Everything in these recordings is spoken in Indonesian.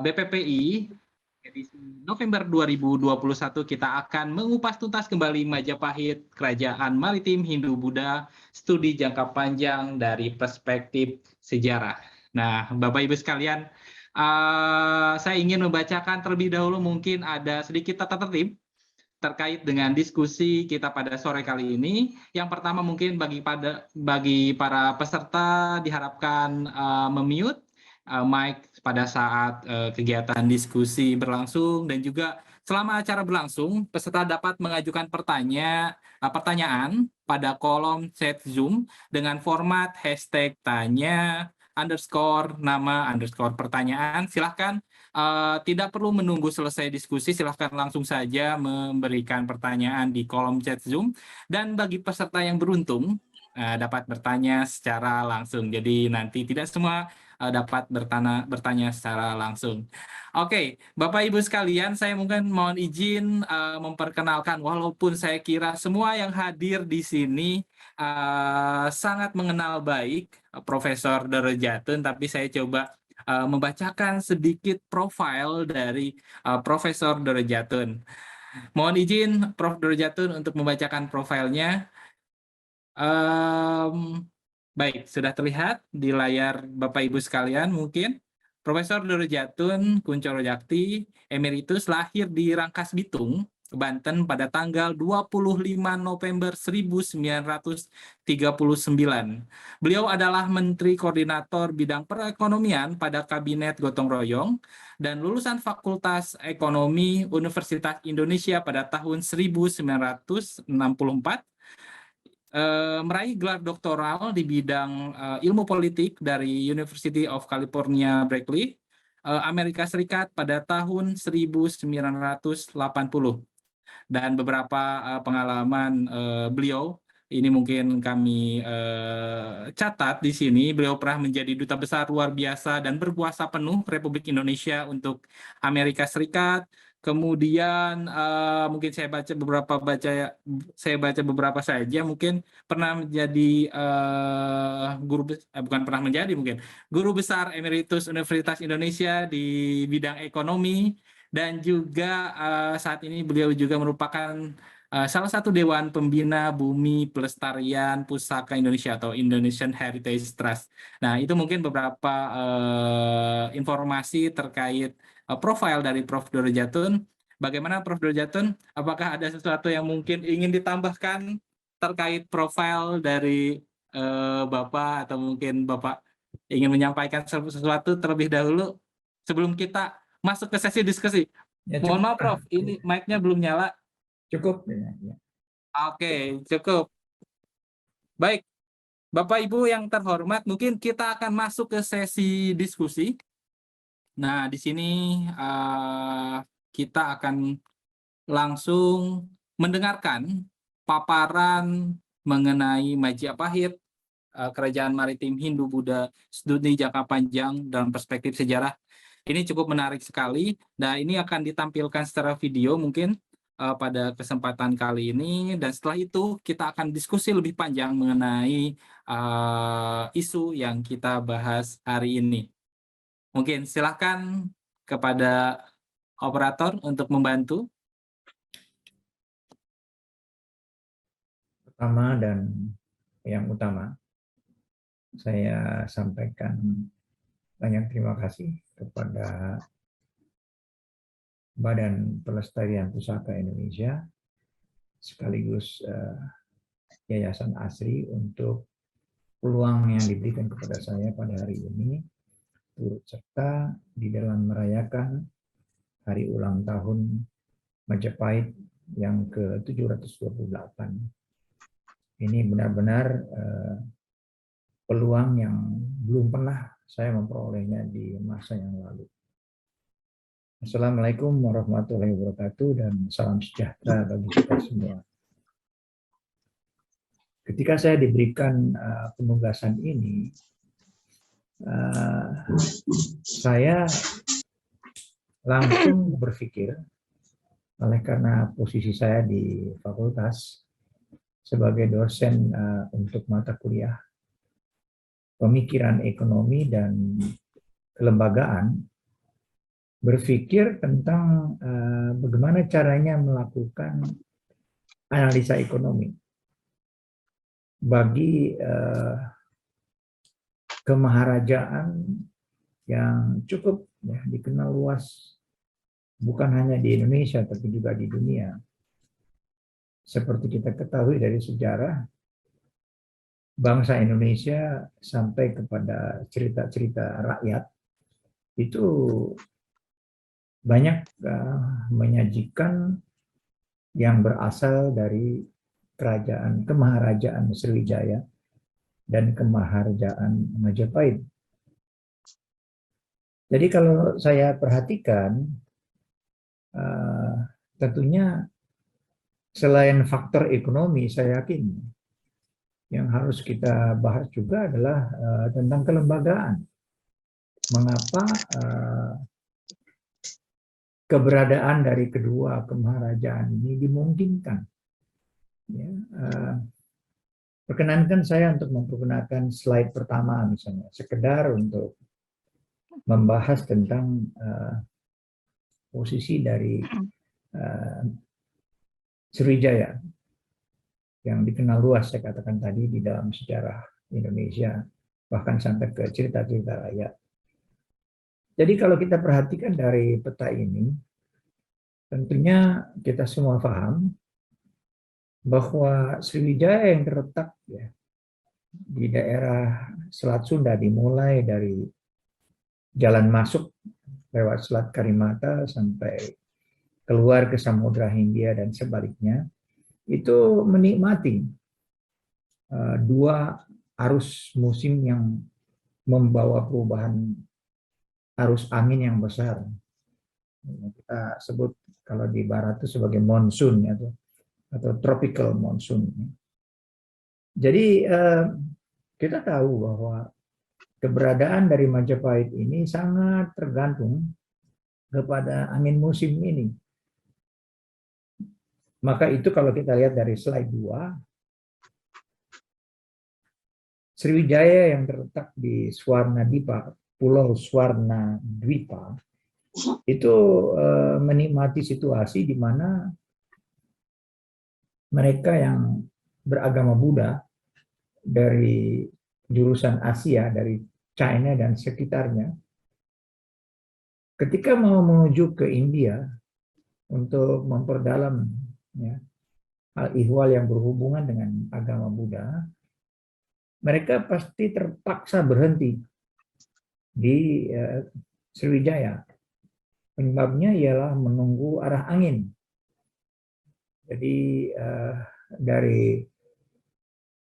BPPI edisi November 2021 kita akan mengupas tuntas kembali Majapahit, Kerajaan Maritim Hindu-Buddha, studi jangka panjang dari perspektif sejarah. Nah, Bapak Ibu sekalian, saya ingin membacakan terlebih dahulu, mungkin ada sedikit tata tertib terkait dengan diskusi kita pada sore kali ini. Yang pertama mungkin bagi para peserta diharapkan memute mic pada saat kegiatan diskusi berlangsung, dan juga selama acara berlangsung peserta dapat mengajukan pertanyaan pada kolom chat Zoom dengan format hashtag tanya _nama _pertanyaan. Silahkan tidak perlu menunggu selesai diskusi, silahkan langsung saja memberikan pertanyaan di kolom chat Zoom, dan bagi peserta yang beruntung dapat bertanya secara langsung. Jadi nanti tidak semua dapat bertanya secara langsung. Oke, Bapak Ibu sekalian, saya mungkin mohon izin memperkenalkan, walaupun saya kira semua yang hadir di sini sangat mengenal baik Profesor Dorojatun, tapi saya coba membacakan sedikit profil dari Profesor Dorojatun. Mohon izin Prof. Dorojatun untuk membacakan profilnya. Baik, sudah terlihat di layar Bapak Ibu sekalian mungkin. Profesor Dorojatun Kuncoro Jakti, emeritus, lahir di Rangkas Bitung, Banten pada tanggal 25 November 1939. Beliau adalah Menteri Koordinator Bidang Perekonomian pada Kabinet Gotong Royong dan lulusan Fakultas Ekonomi Universitas Indonesia pada tahun 1964. Meraih gelar doktoral di bidang ilmu politik dari University of California, Berkeley, Amerika Serikat pada tahun 1980. Dan beberapa pengalaman beliau ini mungkin kami catat di sini. Beliau pernah menjadi duta besar luar biasa dan berkuasa penuh Republik Indonesia untuk Amerika Serikat. Kemudian mungkin saya baca beberapa saja. Mungkin pernah menjadi guru besar emeritus Universitas Indonesia di bidang ekonomi, dan juga saat ini beliau juga merupakan salah satu Dewan Pembina Bumi Pelestarian Pusaka Indonesia atau Indonesian Heritage Trust. Nah, itu mungkin beberapa informasi terkait profil dari Prof. Dorojatun. Bagaimana Prof. Dorojatun? Apakah ada sesuatu yang mungkin ingin ditambahkan terkait profil dari Bapak, atau mungkin Bapak ingin menyampaikan sesuatu terlebih dahulu sebelum kita masuk ke sesi diskusi? Ya, mohon maaf Prof, ini mic-nya belum nyala. Cukup. Ya. Oke, cukup. Baik, Bapak Ibu yang terhormat, mungkin kita akan masuk ke sesi diskusi. Nah, di sini kita akan langsung mendengarkan paparan mengenai Majapahit, Kerajaan Maritim Hindu-Buddha, studi jangka panjang dalam perspektif sejarah. Ini cukup menarik sekali. Nah, ini akan ditampilkan secara video mungkin pada kesempatan kali ini. Dan setelah itu kita akan diskusi lebih panjang mengenai isu yang kita bahas hari ini. Mungkin silakan kepada operator untuk membantu. Pertama dan yang utama, saya sampaikan banyak terima kasih kepada Badan Pelestarian Pusaka Indonesia sekaligus Yayasan ASRI untuk peluang yang diberikan kepada saya pada hari ini turut serta di dalam merayakan hari ulang tahun Majapahit yang ke-728. Ini benar-benar peluang yang belum pernah saya memperolehnya di masa yang lalu. Assalamualaikum warahmatullahi wabarakatuh dan salam sejahtera bagi kita semua. Ketika saya diberikan penugasan ini, saya langsung berpikir, oleh karena posisi saya di fakultas sebagai dosen untuk mata kuliah pemikiran ekonomi dan kelembagaan, berpikir tentang bagaimana caranya melakukan analisa ekonomi bagi kemaharajaan yang cukup ya, dikenal luas, bukan hanya di Indonesia tapi juga di dunia. Seperti kita ketahui dari sejarah, bangsa Indonesia sampai kepada cerita-cerita rakyat itu banyak menyajikan yang berasal dari kemaharajaan Sriwijaya dan kemaharajaan Majapahit. Jadi kalau saya perhatikan, tentunya selain faktor ekonomi, saya yakin yang harus kita bahas juga adalah tentang kelembagaan. Mengapa keberadaan dari kedua kemaharajaan ini dimungkinkan? Ya, perkenankan saya untuk mempergunakan slide pertama misalnya, sekedar untuk membahas tentang posisi dari Sriwijaya yang dikenal luas, saya katakan tadi, di dalam sejarah Indonesia, bahkan sampai ke cerita-cerita rakyat. Jadi kalau kita perhatikan dari peta ini, tentunya kita semua paham bahwa Sriwijaya yang terletak ya, di daerah Selat Sunda, dimulai dari jalan masuk lewat Selat Karimata sampai keluar ke Samudra Hindia dan sebaliknya, itu menikmati dua arus musim yang membawa perubahan arus angin yang besar. Kita sebut kalau di barat itu sebagai monsun atau tropical monsoon. Jadi kita tahu bahwa keberadaan dari Majapahit ini sangat tergantung kepada angin musim ini. Maka itu kalau kita lihat dari slide 2, Sriwijaya yang terletak di Swarnadipa, Pulau Swarnadwipa, itu menikmati situasi di mana mereka yang beragama Buddha dari jurusan Asia, dari China dan sekitarnya, ketika mau menuju ke India untuk memperdalam ya, hal ihwal yang berhubungan dengan agama Buddha, mereka pasti terpaksa berhenti di Sriwijaya. Penyebabnya ialah menunggu arah angin. Jadi dari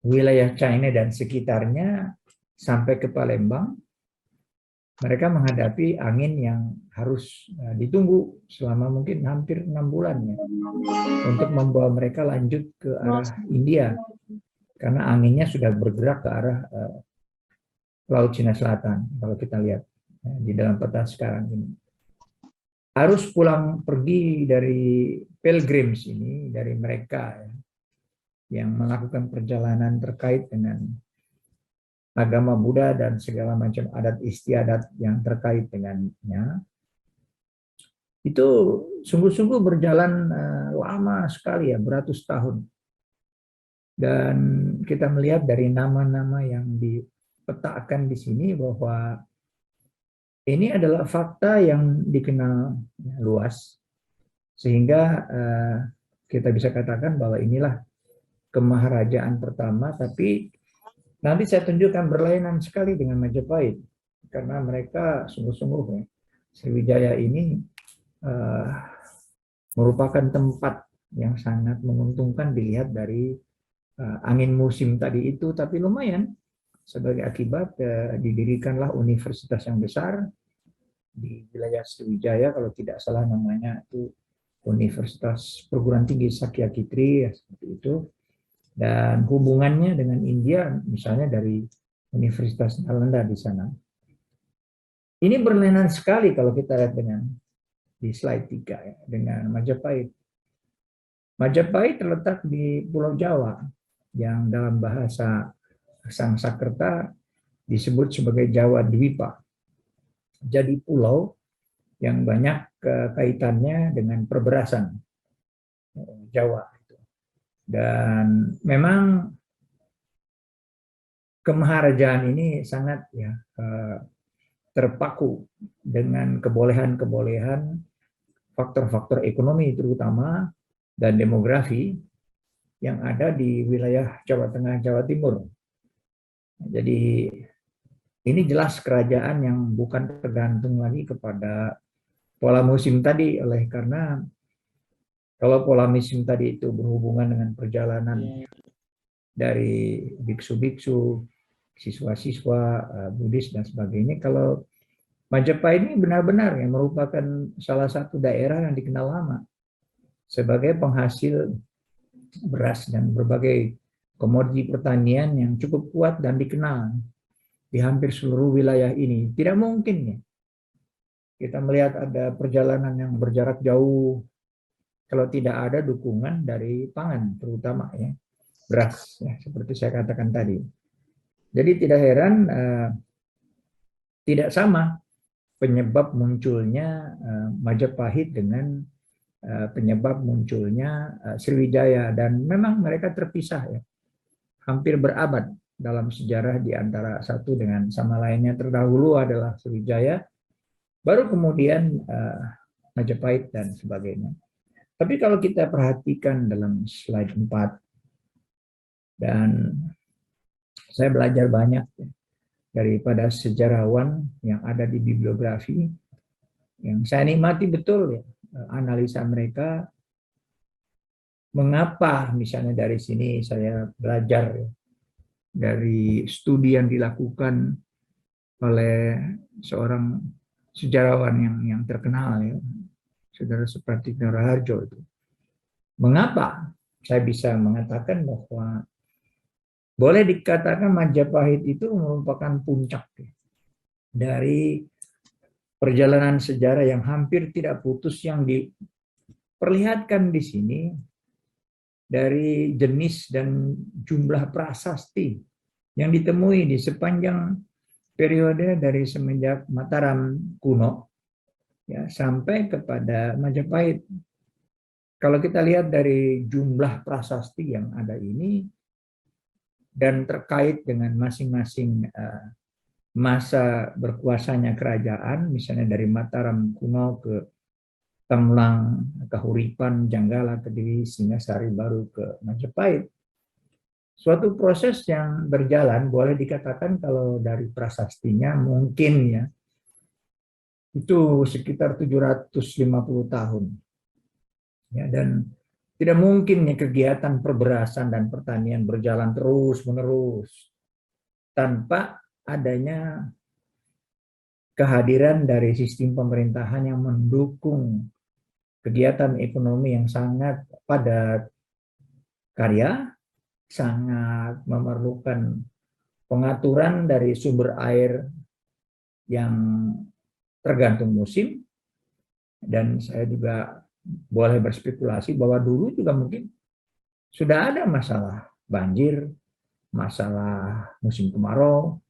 wilayah China dan sekitarnya sampai ke Palembang, mereka menghadapi angin yang harus ditunggu selama mungkin hampir 6 bulan ya, untuk membawa mereka lanjut ke arah India, karena anginnya sudah bergerak ke arah Laut Cina Selatan. Kalau kita lihat di dalam peta sekarang ini, arus pulang pergi dari pilgrims ini, dari mereka yang melakukan perjalanan terkait dengan agama Buddha dan segala macam adat istiadat yang terkait dengannya, itu sungguh-sungguh berjalan lama sekali ya, beratus tahun. Dan kita melihat dari nama-nama yang dipetakan di sini bahwa ini adalah fakta yang dikenal luas, sehingga kita bisa katakan bahwa inilah kemaharajaan pertama, tapi nanti saya tunjukkan berlainan sekali dengan Majapahit, karena mereka sungguh-sungguh Sriwijaya ini merupakan tempat yang sangat menguntungkan dilihat dari angin musim tadi itu, tapi lumayan. Sebagai akibat didirikanlah universitas yang besar di wilayah Sriwijaya, kalau tidak salah namanya itu Universitas Perguruan Tinggi Sakyakitri ya, seperti itu. Dan hubungannya dengan India misalnya dari Universitas Nalanda di sana. Ini berlainan sekali kalau kita lihat dengan di slide 3 ya, dengan Majapahit. Majapahit terletak di Pulau Jawa yang dalam bahasa Sangsakerta disebut sebagai Jawa Dwipa. Jadi pulau yang banyak kaitannya dengan perberasan Jawa. Dan memang kemaharajaan ini sangat ya terpaku dengan kebolehan-kebolehan faktor-faktor ekonomi terutama dan demografi yang ada di wilayah Jawa Tengah, Jawa Timur. Jadi ini jelas kerajaan yang bukan tergantung lagi kepada pola musim tadi, oleh karena kalau pola musim tadi itu berhubungan dengan perjalanan dari biksu-biksu, siswa-siswa, Buddhis dan sebagainya. Kalau Majapahit ini benar-benar yang merupakan salah satu daerah yang dikenal lama sebagai penghasil beras dan berbagai komoditi pertanian yang cukup kuat dan dikenal di hampir seluruh wilayah ini. Tidak mungkin ya kita melihat ada perjalanan yang berjarak jauh kalau tidak ada dukungan dari pangan, terutama ya beras, ya, seperti saya katakan tadi. Jadi tidak heran tidak sama penyebab munculnya Majapahit dengan penyebab munculnya Sriwijaya, dan memang mereka terpisah ya, hampir berabad dalam sejarah di antara satu dengan sama lainnya. Terdahulu adalah Sriwijaya, baru kemudian Majapahit dan sebagainya. Tapi kalau kita perhatikan dalam slide 4, dan saya belajar banyak ya, daripada sejarawan yang ada di bibliografi, yang saya nikmati betul ya, analisa mereka. Mengapa misalnya dari sini saya belajar ya, dari studi yang dilakukan oleh seorang sejarawan yang terkenal ya, saudara seperti Raharjo itu. Mengapa saya bisa mengatakan bahwa boleh dikatakan Majapahit itu merupakan puncak ya, dari perjalanan sejarah yang hampir tidak putus yang diperlihatkan di sini dari jenis dan jumlah prasasti yang ditemui di sepanjang periode dari semenjak Mataram kuno ya sampai kepada Majapahit. Kalau kita lihat dari jumlah prasasti yang ada ini dan terkait dengan masing-masing masa berkuasanya kerajaan, misalnya dari Mataram kuno ke Temlang, Kahuripan, Janggala, Kediri, Singasari, baru ke Majapahit. Suatu proses yang berjalan, boleh dikatakan kalau dari prasastinya mungkin ya, itu sekitar 750 tahun. Ya, dan tidak mungkin ya kegiatan perberasan dan pertanian berjalan terus-menerus tanpa adanya kehadiran dari sistem pemerintahan yang mendukung kegiatan ekonomi yang sangat padat karya, sangat memerlukan pengaturan dari sumber air yang tergantung musim. Dan saya juga boleh berspekulasi bahwa dulu juga mungkin sudah ada masalah banjir, masalah musim kemarau,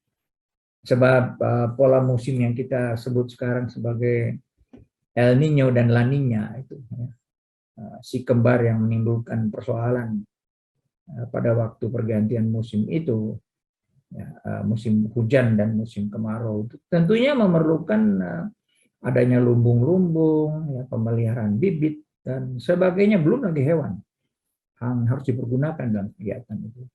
sebab pola musim yang kita sebut sekarang sebagai El Niño dan La Niña itu ya, si kembar yang menimbulkan persoalan pada waktu pergantian musim itu ya, musim hujan dan musim kemarau itu tentunya memerlukan adanya lumbung-lumbung, ya, pemeliharaan bibit dan sebagainya, belum lagi hewan yang harus dipergunakan dalam kegiatan itu.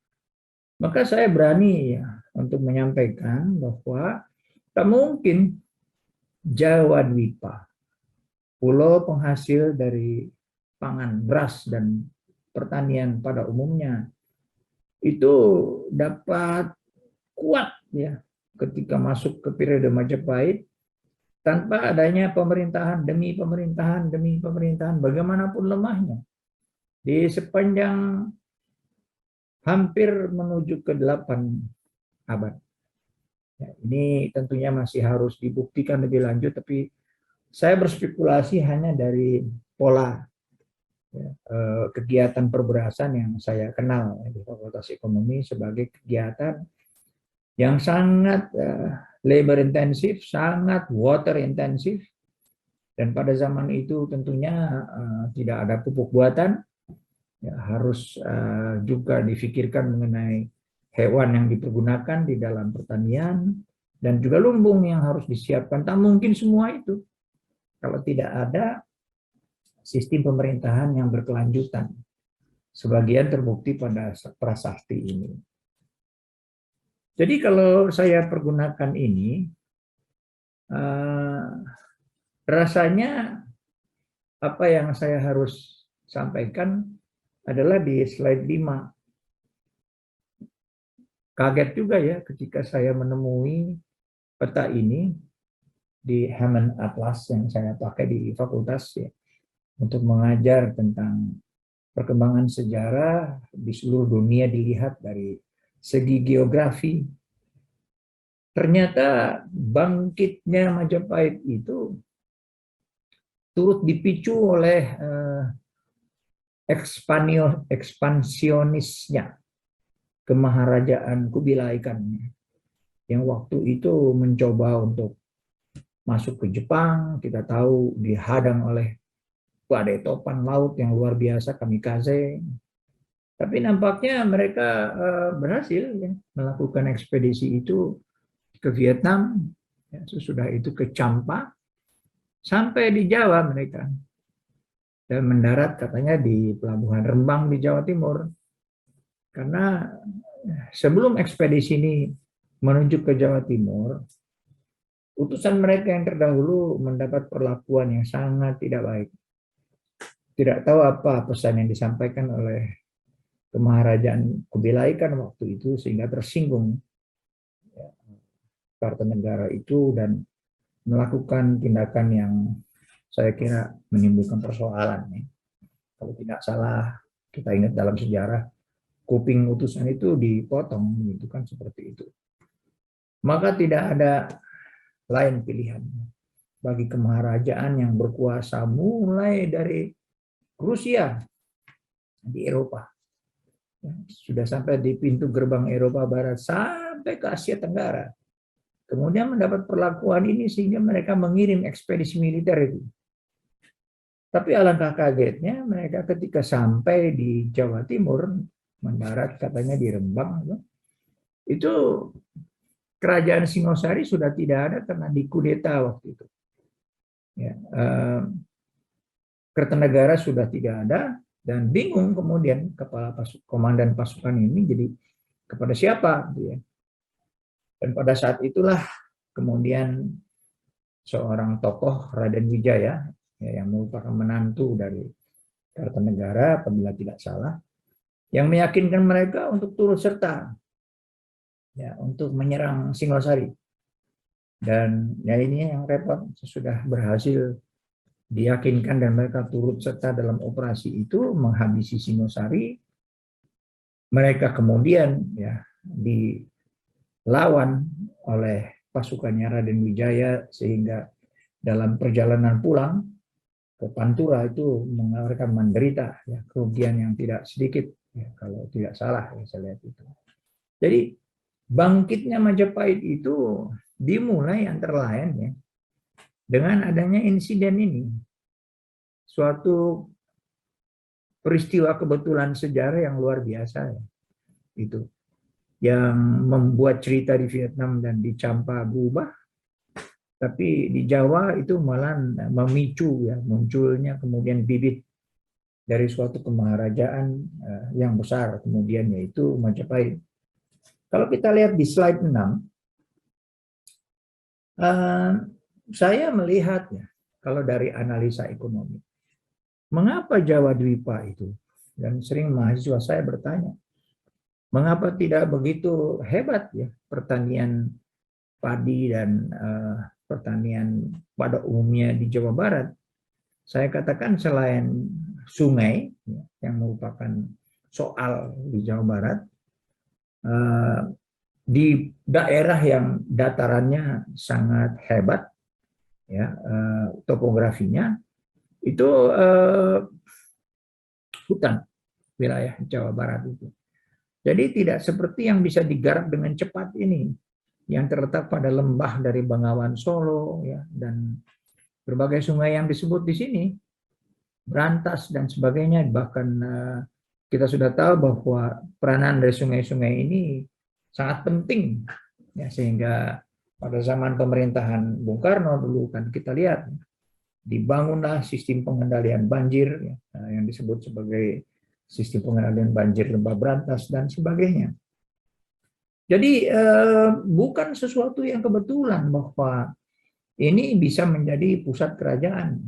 Maka saya berani ya untuk menyampaikan bahwa tak mungkin Jawa Dwipa, pulau penghasil dari pangan, beras dan pertanian pada umumnya, itu dapat kuat ya ketika masuk ke periode Majapahit tanpa adanya pemerintahan demi pemerintahan demi pemerintahan, bagaimanapun lemahnya di sepanjang hampir menuju ke 8 abad. Ya, ini tentunya masih harus dibuktikan lebih lanjut, tapi saya berspekulasi hanya dari pola ya, kegiatan perberasan yang saya kenal ya, di Fakultas Ekonomi sebagai kegiatan yang sangat labor intensif, sangat water intensif, Dan pada zaman itu tentunya tidak ada pupuk buatan, ya, harus juga difikirkan mengenai hewan yang dipergunakan di dalam pertanian, dan juga lumbung yang harus disiapkan. Tak mungkin semua itu kalau tidak ada sistem pemerintahan yang berkelanjutan. Sebagian terbukti pada prasasti ini. Jadi kalau saya pergunakan ini, rasanya apa yang saya harus sampaikan adalah di slide 5. Kaget juga ya ketika saya menemui peta ini di Hammond Atlas yang saya pakai di fakultas ya, untuk mengajar tentang perkembangan sejarah di seluruh dunia dilihat dari segi geografi. Ternyata bangkitnya Majapahit itu turut dipicu oleh ekspansionisnya kemaharajaan Kubilai Khan yang waktu itu mencoba untuk masuk ke Jepang. Kita tahu dihadang oleh badai topan laut yang luar biasa, kamikaze. Tapi nampaknya mereka berhasil ya, melakukan ekspedisi itu ke Vietnam, ya, sesudah itu ke Champa, sampai di Jawa mereka. Dan mendarat katanya di Pelabuhan Rembang di Jawa Timur. Karena sebelum ekspedisi ini menuju ke Jawa Timur, utusan mereka yang terdahulu mendapat perlakuan yang sangat tidak baik. Tidak tahu apa pesan yang disampaikan oleh kemaharajaan Kubilai Khan waktu itu sehingga tersinggung Kartanegara itu dan melakukan tindakan yang saya kira menimbulkan persoalan. Kalau tidak salah, kita ingat dalam sejarah, kuping utusan itu dipotong, gitu kan, seperti itu. Maka tidak ada lain pilihan bagi kemaharajaan yang berkuasa mulai dari Rusia di Eropa, sudah sampai di pintu gerbang Eropa Barat sampai ke Asia Tenggara. Kemudian mendapat perlakuan ini sehingga mereka mengirim ekspedisi militer itu. Tapi alangkah kagetnya mereka ketika sampai di Jawa Timur, mendarat katanya di Rembang, itu kerajaan Singosari sudah tidak ada karena dikudeta waktu itu. Ya, Kertanegara sudah tidak ada dan bingung kemudian kepala komandan pasukan ini jadi kepada siapa, gitu ya. Dan pada saat itulah kemudian seorang tokoh Raden Wijaya ya, yang merupakan menantu dari Kartanegara apabila tidak salah, yang meyakinkan mereka untuk turut serta ya, untuk menyerang Singosari. Dan ya ini yang repot, sudah berhasil diyakinkan dan mereka turut serta dalam operasi itu menghabisi Singosari. Mereka kemudian ya dilawan oleh pasukannya Raden Wijaya sehingga dalam perjalanan pulang ke Pantura itu mereka menderita ya, kerugian yang tidak sedikit ya, kalau tidak salah ya, saya lihat itu. Jadi bangkitnya Majapahit itu dimulai antara lain ya dengan adanya insiden ini, suatu peristiwa kebetulan sejarah yang luar biasa ya, itu yang membuat cerita di Vietnam dan di Champa berubah, tapi di Jawa itu malah memicu ya munculnya kemudian bibit dari suatu kemaharajaan yang besar kemudian yaitu Majapahit. Kalau kita lihat di slide 6, saya melihat ya, kalau dari analisa ekonomi, mengapa Jawa Dwipa itu, dan sering mahasiswa saya bertanya, mengapa tidak begitu hebat ya pertanian padi dan pertanian pada umumnya di Jawa Barat? Saya katakan selain sungai ya, yang merupakan soal di Jawa Barat, di daerah yang datarannya sangat hebat ya, topografinya itu hutan wilayah Jawa Barat itu. Jadi tidak seperti yang bisa digarap dengan cepat ini yang terletak pada lembah dari Bengawan Solo ya, dan berbagai sungai yang disebut di sini, Brantas dan sebagainya, bahkan kita sudah tahu bahwa peranan dari sungai-sungai ini sangat penting, ya, sehingga pada zaman pemerintahan Bung Karno dulu kan kita lihat dibangunlah sistem pengendalian banjir, ya, yang disebut sebagai sistem pengendalian banjir lembah Brantas dan sebagainya. Jadi bukan sesuatu yang kebetulan bahwa ini bisa menjadi pusat kerajaan.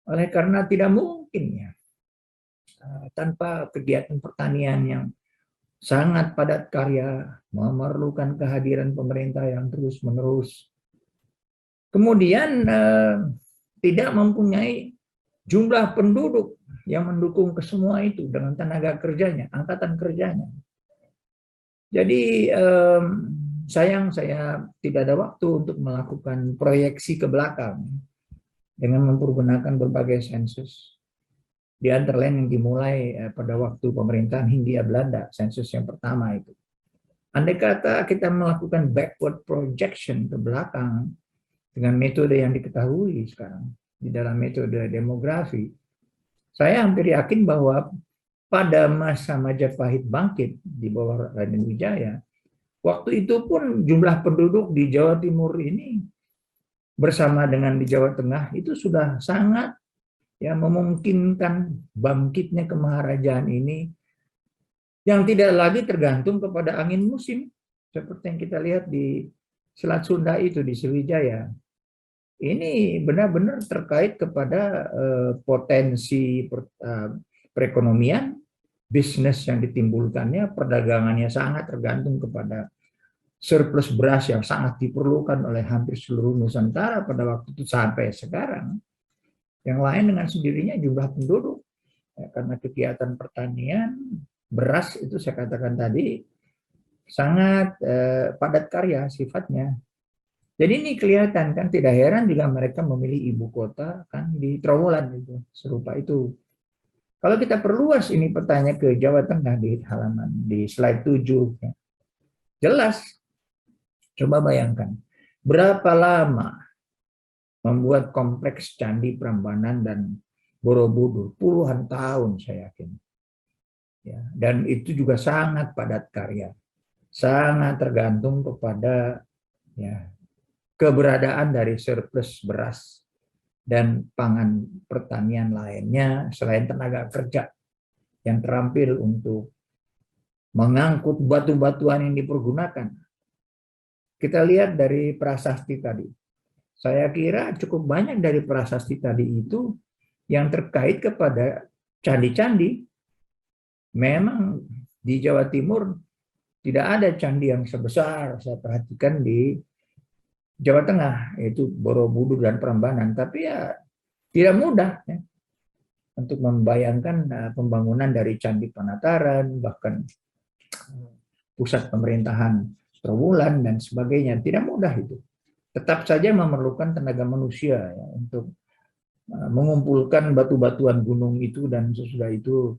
Oleh karena tidak mungkin ya tanpa kegiatan pertanian yang sangat padat karya, memerlukan kehadiran pemerintah yang terus-menerus. Kemudian tidak mempunyai jumlah penduduk yang mendukung ke semua itu dengan tenaga kerjanya, angkatan kerjanya. Jadi sayang saya tidak ada waktu untuk melakukan proyeksi ke belakang dengan mempergunakan berbagai sensus. Di antara lain yang dimulai pada waktu pemerintahan Hindia Belanda, sensus yang pertama itu. Andai kata kita melakukan backward projection ke belakang dengan metode yang diketahui sekarang di dalam metode demografi, saya hampir yakin bahwa pada masa Majapahit bangkit di bawah Raden Wijaya, waktu itu pun jumlah penduduk di Jawa Timur ini bersama dengan di Jawa Tengah itu sudah sangat ya memungkinkan bangkitnya kemaharajaan ini yang tidak lagi tergantung kepada angin musim seperti yang kita lihat di Selat Sunda itu di Sriwijaya. Ini benar-benar terkait kepada potensi perekonomian, bisnis yang ditimbulkannya, perdagangannya sangat tergantung kepada surplus beras yang sangat diperlukan oleh hampir seluruh Nusantara pada waktu itu sampai sekarang. Yang lain dengan sendirinya jumlah penduduk. Ya, karena kegiatan pertanian, beras itu saya katakan tadi sangat padat karya sifatnya. Jadi ini kelihatan kan, tidak heran juga mereka memilih ibu kota kan di Trowulan itu, serupa itu. Kalau kita perluas ini petanya ke Jawa Tengah di halaman di slide 7, ya, jelas. Coba bayangkan, berapa lama membuat kompleks Candi Prambanan dan Borobudur, puluhan tahun saya yakin. Ya, dan itu juga sangat padat karya, sangat tergantung kepada ya, keberadaan dari surplus beras dan pangan pertanian lainnya selain tenaga kerja yang terampil untuk mengangkut batu-batuan yang dipergunakan. Kita lihat dari prasasti tadi. Saya kira cukup banyak dari prasasti tadi itu yang terkait kepada candi-candi. Memang di Jawa Timur tidak ada candi yang sebesar, saya perhatikan di Jawa Tengah, yaitu Borobudur dan Prambanan. Tapi ya tidak mudah ya, untuk membayangkan pembangunan dari Candi Panataran, bahkan pusat pemerintahan Trowulan dan sebagainya. Tidak mudah itu. Tetap saja memerlukan tenaga manusia ya, untuk mengumpulkan batu-batuan gunung itu dan sesudah itu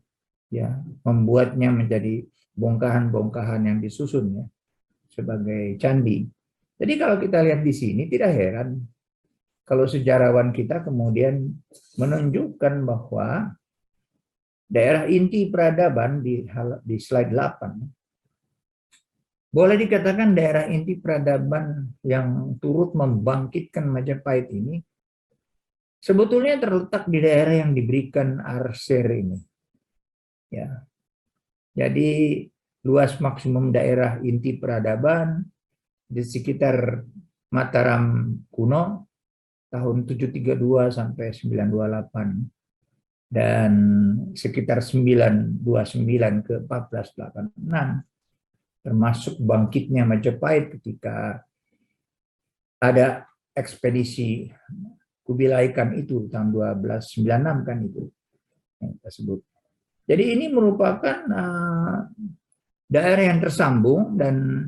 ya membuatnya menjadi bongkahan-bongkahan yang disusun ya sebagai candi. Jadi kalau kita lihat di sini tidak heran kalau sejarawan kita kemudian menunjukkan bahwa daerah inti peradaban di slide 8 boleh dikatakan daerah inti peradaban yang turut membangkitkan Majapahit ini sebetulnya terletak di daerah yang diberikan arser ini. Ya. Jadi luas maksimum daerah inti peradaban di sekitar Mataram kuno tahun 732 sampai 928 dan sekitar 929 ke 1486. Termasuk bangkitnya Majapahit ketika ada ekspedisi Kubilai Khan itu tahun 1296 kan itu yang kita sebut. Jadi ini merupakan daerah yang tersambung dan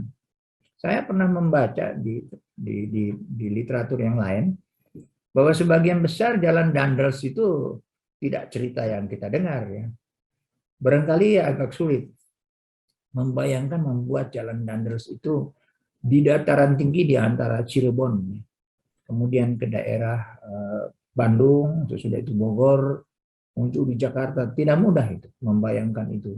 saya pernah membaca di literatur yang lain bahwa sebagian besar jalan Dandels itu tidak cerita yang kita dengar ya. Barangkali ya agak sulit membayangkan membuat jalan Dandels itu di dataran tinggi di antara Cirebon kemudian ke daerah Bandung, sesudah itu Bogor, muncul di Jakarta. Tidak mudah itu membayangkan itu.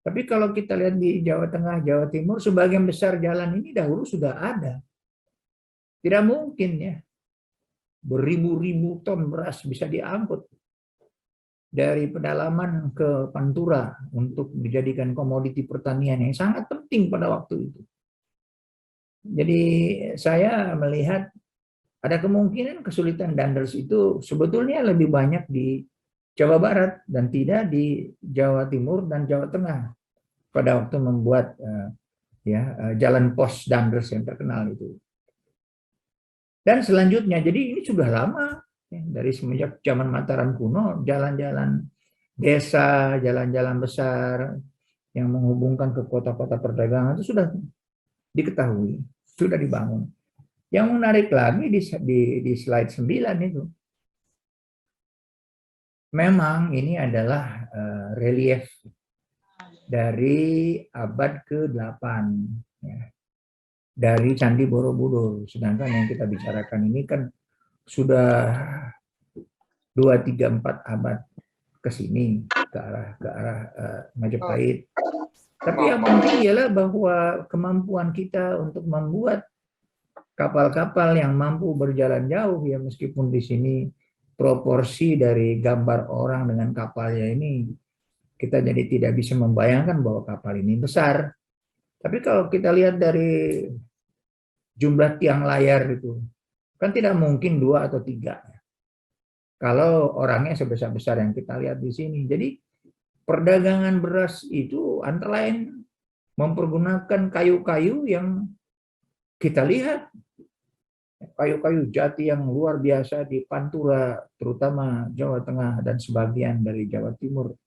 Tapi kalau kita lihat di Jawa Tengah, Jawa Timur, sebagian besar jalan ini dahulu sudah ada. Tidak mungkin ya, beribu-ribu ton beras bisa diangkut dari pedalaman ke Pantura untuk dijadikan komoditi pertanian yang sangat penting pada waktu itu. Jadi saya melihat ada kemungkinan kesulitan Danders itu sebetulnya lebih banyak di Jawa Barat dan tidak di Jawa Timur dan Jawa Tengah pada waktu membuat jalan pos Danders yang terkenal itu. Dan selanjutnya, jadi ini sudah lama ya, dari semenjak zaman Mataram kuno, jalan-jalan desa, jalan-jalan besar yang menghubungkan ke kota-kota perdagangan itu sudah diketahui, sudah dibangun. Yang menarik lagi di slide 9 itu, memang ini adalah relief dari abad ke-8 ya, dari Candi Borobudur. Sedangkan yang kita bicarakan ini kan sudah 2, 3, 4 abad ke sini, ke arah Majapahit. Tapi yang penting ialah bahwa kemampuan kita untuk membuat kapal-kapal yang mampu berjalan jauh, ya meskipun di sini proporsi dari gambar orang dengan kapalnya ini kita jadi tidak bisa membayangkan bahwa kapal ini besar. Tapi kalau kita lihat dari jumlah tiang layar itu, kan tidak mungkin 2 atau 3. Kalau orangnya sebesar-besar yang kita lihat di sini. Jadi perdagangan beras itu antara lain mempergunakan kayu-kayu yang kita lihat. Kayu-kayu jati yang luar biasa di Pantura, terutama Jawa Tengah dan sebagian dari Jawa Timur.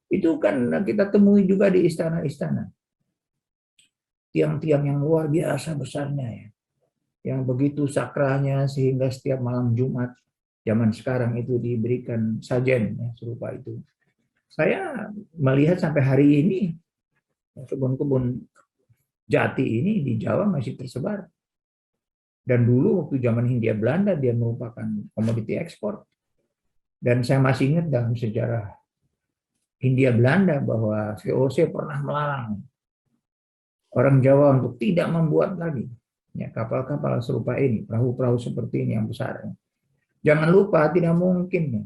Itu kan kita temui juga di istana-istana. Tiang-tiang yang luar biasa besarnya ya. Yang begitu sakralnya sehingga setiap malam Jumat zaman sekarang itu diberikan sajen ya, serupa itu. Saya melihat sampai hari ini kebun-kebun jati ini di Jawa masih tersebar. Dan dulu waktu zaman Hindia Belanda dia merupakan komoditi ekspor. Dan saya masih ingat dalam sejarah Hindia Belanda bahwa VOC pernah melarang orang Jawa untuk tidak membuat lagi ya, kapal-kapal serupa ini, perahu-perahu seperti ini yang besar. Jangan lupa tidak mungkin ya,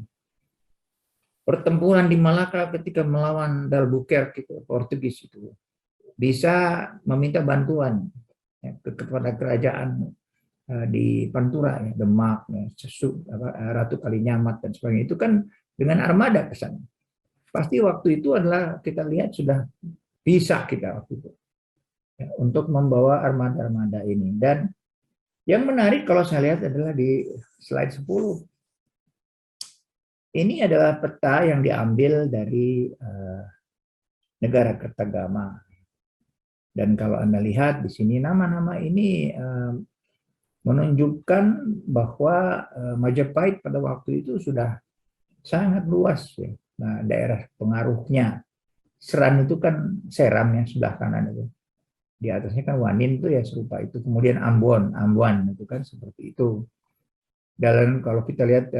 pertempuran di Malaka ketika melawan D'Albuquerque itu, Portugis itu bisa meminta bantuan ya, kepada kerajaan di Pantura, ya, Demak, ya, Ratu Kalinyamat dan sebagainya. Itu kan dengan armada ke sana. Pasti waktu itu adalah kita lihat sudah bisa kita waktu itu ya, untuk membawa armada-armada ini. Dan yang menarik kalau saya lihat adalah di slide 10. Ini adalah peta yang diambil dari negara Kertagama. Dan kalau Anda lihat di sini nama-nama ini menunjukkan bahwa Majapahit pada waktu itu sudah sangat luas ya. Nah, daerah pengaruhnya. Seran itu kan Seram yang sebelah kanan itu. Di atasnya kan Wanin itu ya serupa itu. Kemudian Ambuan itu kan seperti itu. Dan kalau kita lihat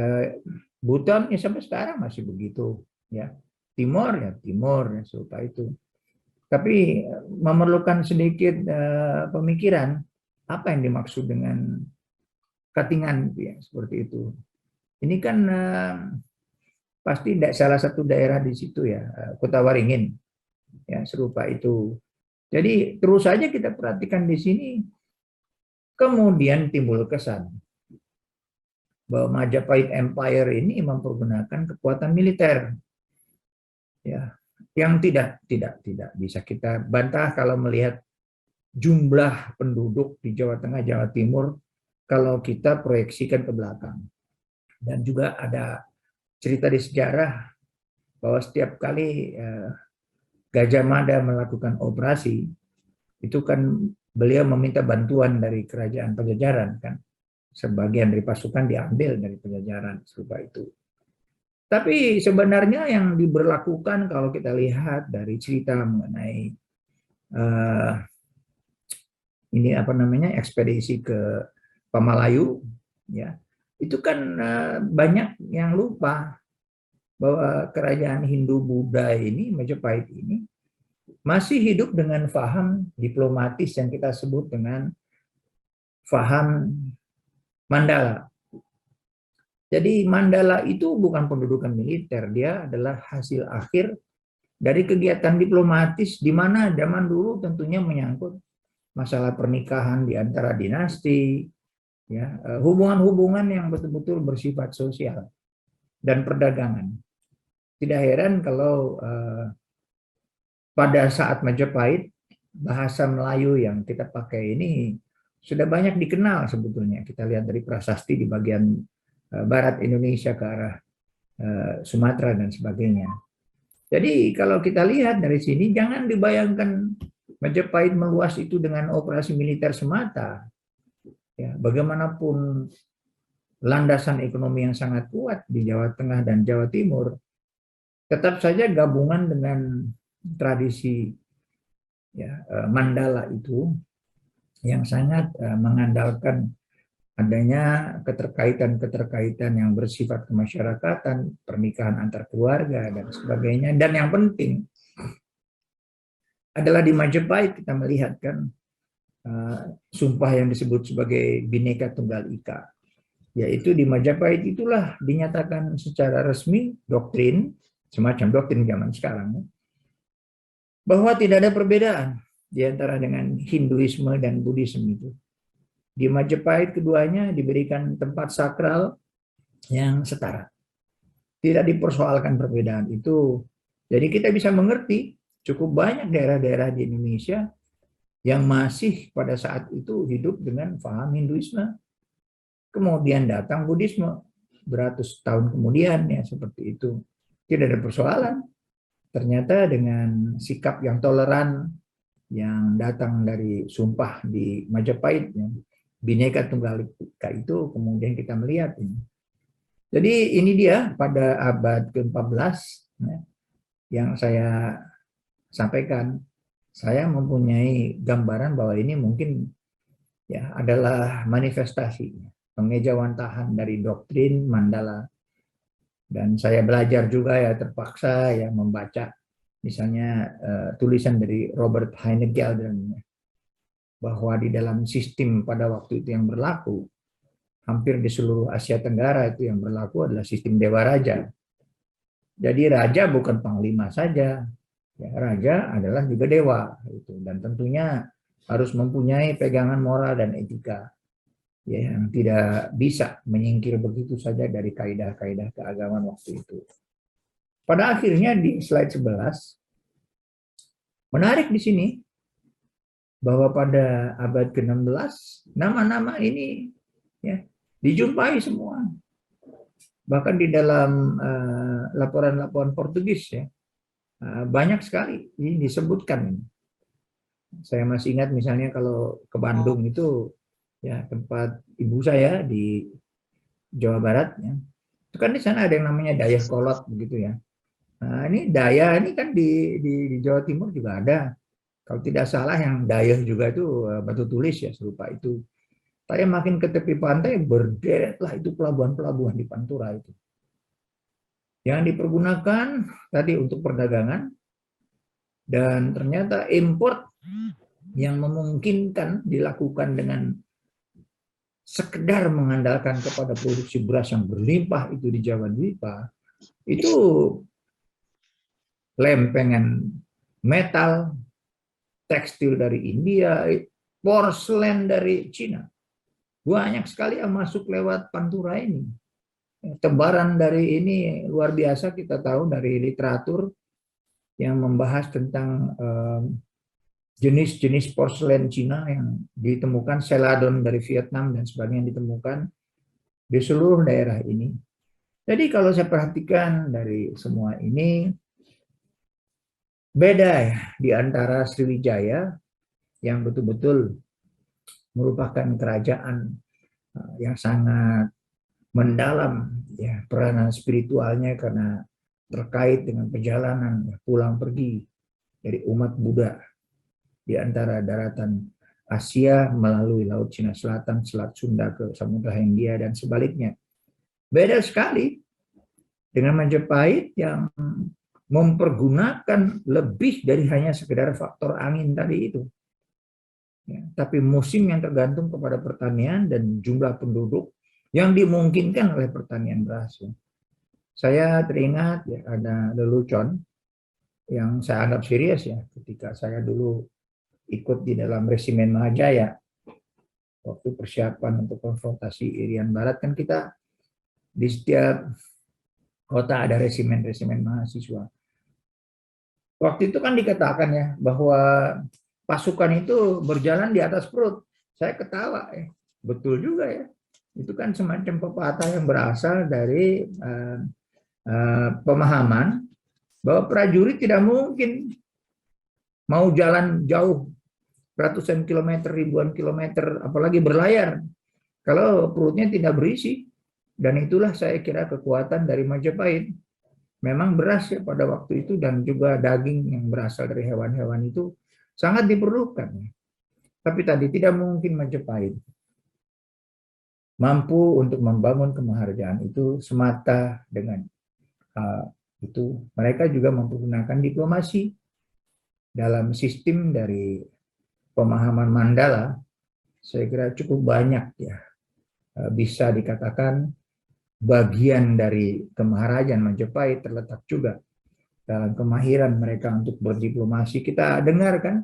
Buton ya sampai sekarang masih begitu ya. Timor ya serupa itu. Tapi memerlukan sedikit pemikiran apa yang dimaksud dengan Katingan ya, seperti itu. Ini kan pasti salah satu daerah di situ ya, Kota Waringin ya serupa itu. Jadi terus saja kita perhatikan di sini, kemudian timbul kesan bahwa Majapahit Empire ini mempergunakan kekuatan militer ya, yang tidak bisa kita bantah kalau melihat jumlah penduduk di Jawa Tengah, Jawa Timur, kalau kita proyeksikan ke belakang. Dan juga ada cerita di sejarah bahwa setiap kali Gajah Mada melakukan operasi, itu kan beliau meminta bantuan dari kerajaan Pajajaran kan. Sebagian dari pasukan diambil dari Pajajaran serupa itu. Tapi sebenarnya yang diberlakukan kalau kita lihat dari cerita mengenai ini ekspedisi ke Pamalayu ya. Itu kan banyak yang lupa bahwa kerajaan Hindu-Buddha ini, Majapahit ini, masih hidup dengan paham diplomatis yang kita sebut dengan paham Mandala. Jadi Mandala itu bukan pendudukan militer, dia adalah hasil akhir dari kegiatan diplomatis di mana zaman dulu tentunya menyangkut masalah pernikahan di antara dinasti, ya, hubungan-hubungan yang betul-betul bersifat sosial dan perdagangan. Tidak heran kalau pada saat Majapahit bahasa Melayu yang kita pakai ini sudah banyak dikenal sebetulnya. Kita lihat dari prasasti di bagian barat Indonesia ke arah Sumatera dan sebagainya. Jadi kalau kita lihat dari sini, jangan dibayangkan Majapahit meluas itu dengan operasi militer semata. Ya, bagaimanapun landasan ekonomi yang sangat kuat di Jawa Tengah dan Jawa Timur, tetap saja gabungan dengan tradisi ya, Mandala itu yang sangat mengandalkan adanya keterkaitan-keterkaitan yang bersifat kemasyarakatan, pernikahan antar keluarga, dan sebagainya. Dan yang penting adalah di Majapahit kita melihat kan sumpah yang disebut sebagai Bhinneka Tunggal Ika. Yaitu di Majapahit itulah dinyatakan secara resmi doktrin, semacam doktrin zaman sekarang, bahwa tidak ada perbedaan di antara dengan Hinduisme dan Buddhisme itu. Di Majapahit keduanya diberikan tempat sakral yang setara. Tidak dipersoalkan perbedaan itu. Jadi kita bisa mengerti cukup banyak daerah-daerah di Indonesia yang masih pada saat itu hidup dengan paham Hinduisme. Kemudian datang Buddhisme beratus tahun kemudian ya seperti itu. Tidak ada persoalan. Ternyata dengan sikap yang toleran yang datang dari sumpah di Majapahit, ya, Bhinneka Tunggal Ika itu kemudian kita melihat ini. Jadi ini dia pada abad ke-14 ya, yang saya sampaikan. Saya mempunyai gambaran bahwa ini mungkin ya adalah manifestasi pengejawantahan dari doktrin Mandala. Dan saya belajar juga ya terpaksa ya membaca misalnya tulisan dari Robert Heinegel bahwa di dalam sistem pada waktu itu yang berlaku hampir di seluruh Asia Tenggara itu yang berlaku adalah sistem dewa raja. Jadi raja bukan panglima saja, ya, raja adalah juga dewa itu, dan tentunya harus mempunyai pegangan moral dan etika ya, yang tidak bisa menyingkir begitu saja dari kaidah-kaidah keagamaan waktu itu. Pada akhirnya di slide 11 menarik di sini bahwa pada abad ke-16 nama-nama ini ya dijumpai semua. Bahkan di dalam laporan-laporan Portugis ya banyak sekali ini disebutkan. Saya masih ingat misalnya kalau ke Bandung itu ya tempat ibu saya di Jawa Barat ya. Itu kan di sana ada yang namanya Dayakolot begitu ya. Nah, ini Daya ini kan di Jawa Timur juga ada. Kalau tidak salah yang Dayah juga itu Batu Tulis ya serupa itu. Saya makin ke tepi pantai berderetlah itu pelabuhan-pelabuhan di Pantura itu. Yang dipergunakan tadi untuk perdagangan dan ternyata import yang memungkinkan dilakukan dengan sekedar mengandalkan kepada produksi beras yang berlimpah itu di Jawa Dwipa itu lempengan metal, tekstil dari India, porselen dari Cina. Banyak sekali yang masuk lewat Pantura ini. Tebaran dari ini luar biasa, kita tahu dari literatur yang membahas tentang jenis-jenis porselen Cina yang ditemukan, celadon dari Vietnam dan sebagainya ditemukan di seluruh daerah ini. Jadi kalau saya perhatikan dari semua ini, beda ya di antara Sriwijaya yang betul-betul merupakan kerajaan yang sangat mendalam ya peranan spiritualnya karena terkait dengan perjalanan pulang pergi dari umat Buddha di antara daratan Asia melalui Laut Cina Selatan, Selat Sunda ke Samudra Hindia dan sebaliknya. Beda sekali dengan Majapahit yang mempergunakan lebih dari hanya sekedar faktor angin tadi itu. Ya, tapi musim yang tergantung kepada pertanian dan jumlah penduduk yang dimungkinkan oleh pertanian beras. Saya teringat ya, ada lelucon yang saya anggap serius ya ketika saya dulu ikut di dalam resimen Mahajaya waktu persiapan untuk konfrontasi Irian Barat, kan kita di setiap kota ada resimen-resimen mahasiswa. Waktu itu kan dikatakan ya bahwa pasukan itu berjalan di atas perut. Saya ketawa ya. Betul juga ya. Itu kan semacam pepatah yang berasal dari pemahaman bahwa prajurit tidak mungkin mau jalan jauh ratusan kilometer, ribuan kilometer, apalagi berlayar kalau perutnya tidak berisi. Dan itulah saya kira kekuatan dari Majapahit. Memang beras ya pada waktu itu dan juga daging yang berasal dari hewan-hewan itu sangat diperlukan. Tapi tadi tidak mungkin Majapahit mampu untuk membangun kemaharjaan itu semata dengan itu. Mereka juga mempergunakan diplomasi dalam sistem dari pemahaman Mandala. Saya kira cukup banyak ya, bisa dikatakan bagian dari kemaharajaan Majapahit terletak juga dalam kemahiran mereka untuk berdiplomasi. Kita dengarkan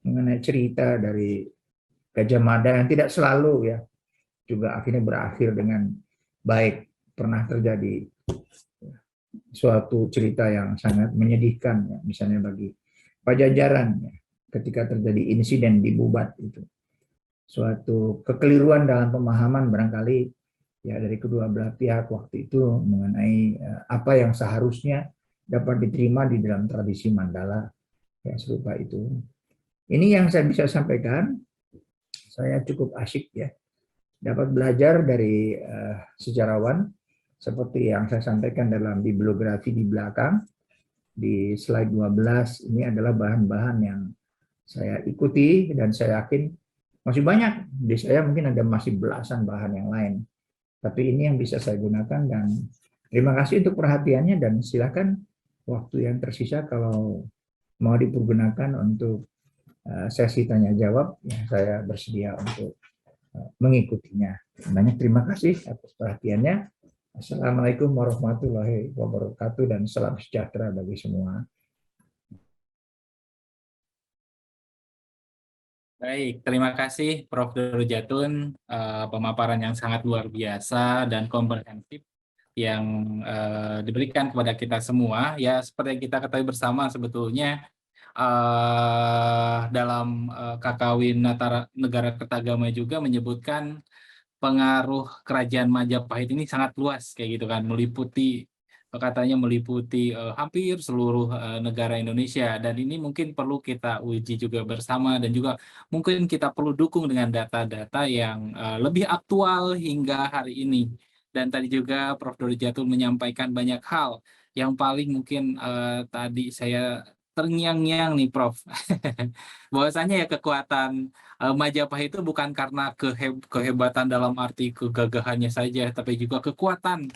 mengenai cerita dari Gajah Mada yang tidak selalu ya juga akhirnya berakhir dengan baik. Pernah terjadi suatu cerita yang sangat menyedihkan ya, misalnya bagi Pajajaran ya, ketika terjadi insiden di Bubat itu. Suatu kekeliruan dalam pemahaman barangkali ya dari kedua belah pihak waktu itu mengenai apa yang seharusnya dapat diterima di dalam tradisi Mandala yang serupa itu. Ini yang saya bisa sampaikan. Saya cukup asyik ya dapat belajar dari sejarawan seperti yang saya sampaikan dalam bibliografi di belakang. Di slide 12 ini adalah bahan-bahan yang saya ikuti dan saya yakin masih banyak. Di saya mungkin ada masih belasan bahan yang lain. Tapi ini yang bisa saya gunakan dan terima kasih untuk perhatiannya dan silakan waktu yang tersisa kalau mau dipergunakan untuk sesi tanya jawab, ya saya bersedia untuk mengikutinya. Banyak terima kasih atas perhatiannya. Assalamualaikum warahmatullahi wabarakatuh dan salam sejahtera bagi semua. Baik, terima kasih Prof. Durjatun, pemaparan yang sangat luar biasa dan komprehensif yang diberikan kepada kita semua. Ya, seperti yang kita ketahui bersama sebetulnya dalam Kakawin Negara Kertagama juga menyebutkan pengaruh kerajaan Majapahit ini sangat luas kayak gitu kan, katanya meliputi hampir seluruh negara Indonesia, dan ini mungkin perlu kita uji juga bersama dan juga mungkin kita perlu dukung dengan data-data yang lebih aktual hingga hari ini. Dan tadi juga Prof. Durjatun menyampaikan banyak hal yang paling mungkin tadi saya terngiang-ngiang nih Prof. Bahwasanya ya kekuatan Majapahit itu bukan karena kehebatan dalam arti kegagahannya saja, tapi juga kekuatan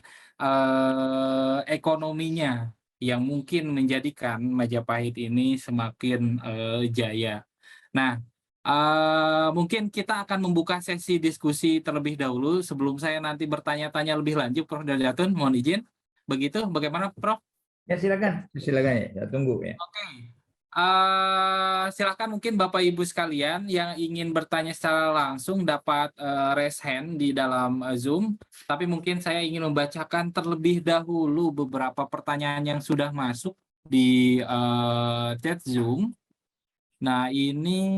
ekonominya yang mungkin menjadikan Majapahit ini semakin jaya. Nah, mungkin kita akan membuka sesi diskusi terlebih dahulu sebelum saya nanti bertanya-tanya lebih lanjut, Prof. Durjatun, mohon izin. Begitu, bagaimana, Prof? Ya silakan ya, saya tunggu ya. Oke. Silakan mungkin Bapak Ibu sekalian yang ingin bertanya secara langsung dapat raise hand di dalam Zoom. Tapi mungkin saya ingin membacakan terlebih dahulu beberapa pertanyaan yang sudah masuk di chat Zoom. Nah, ini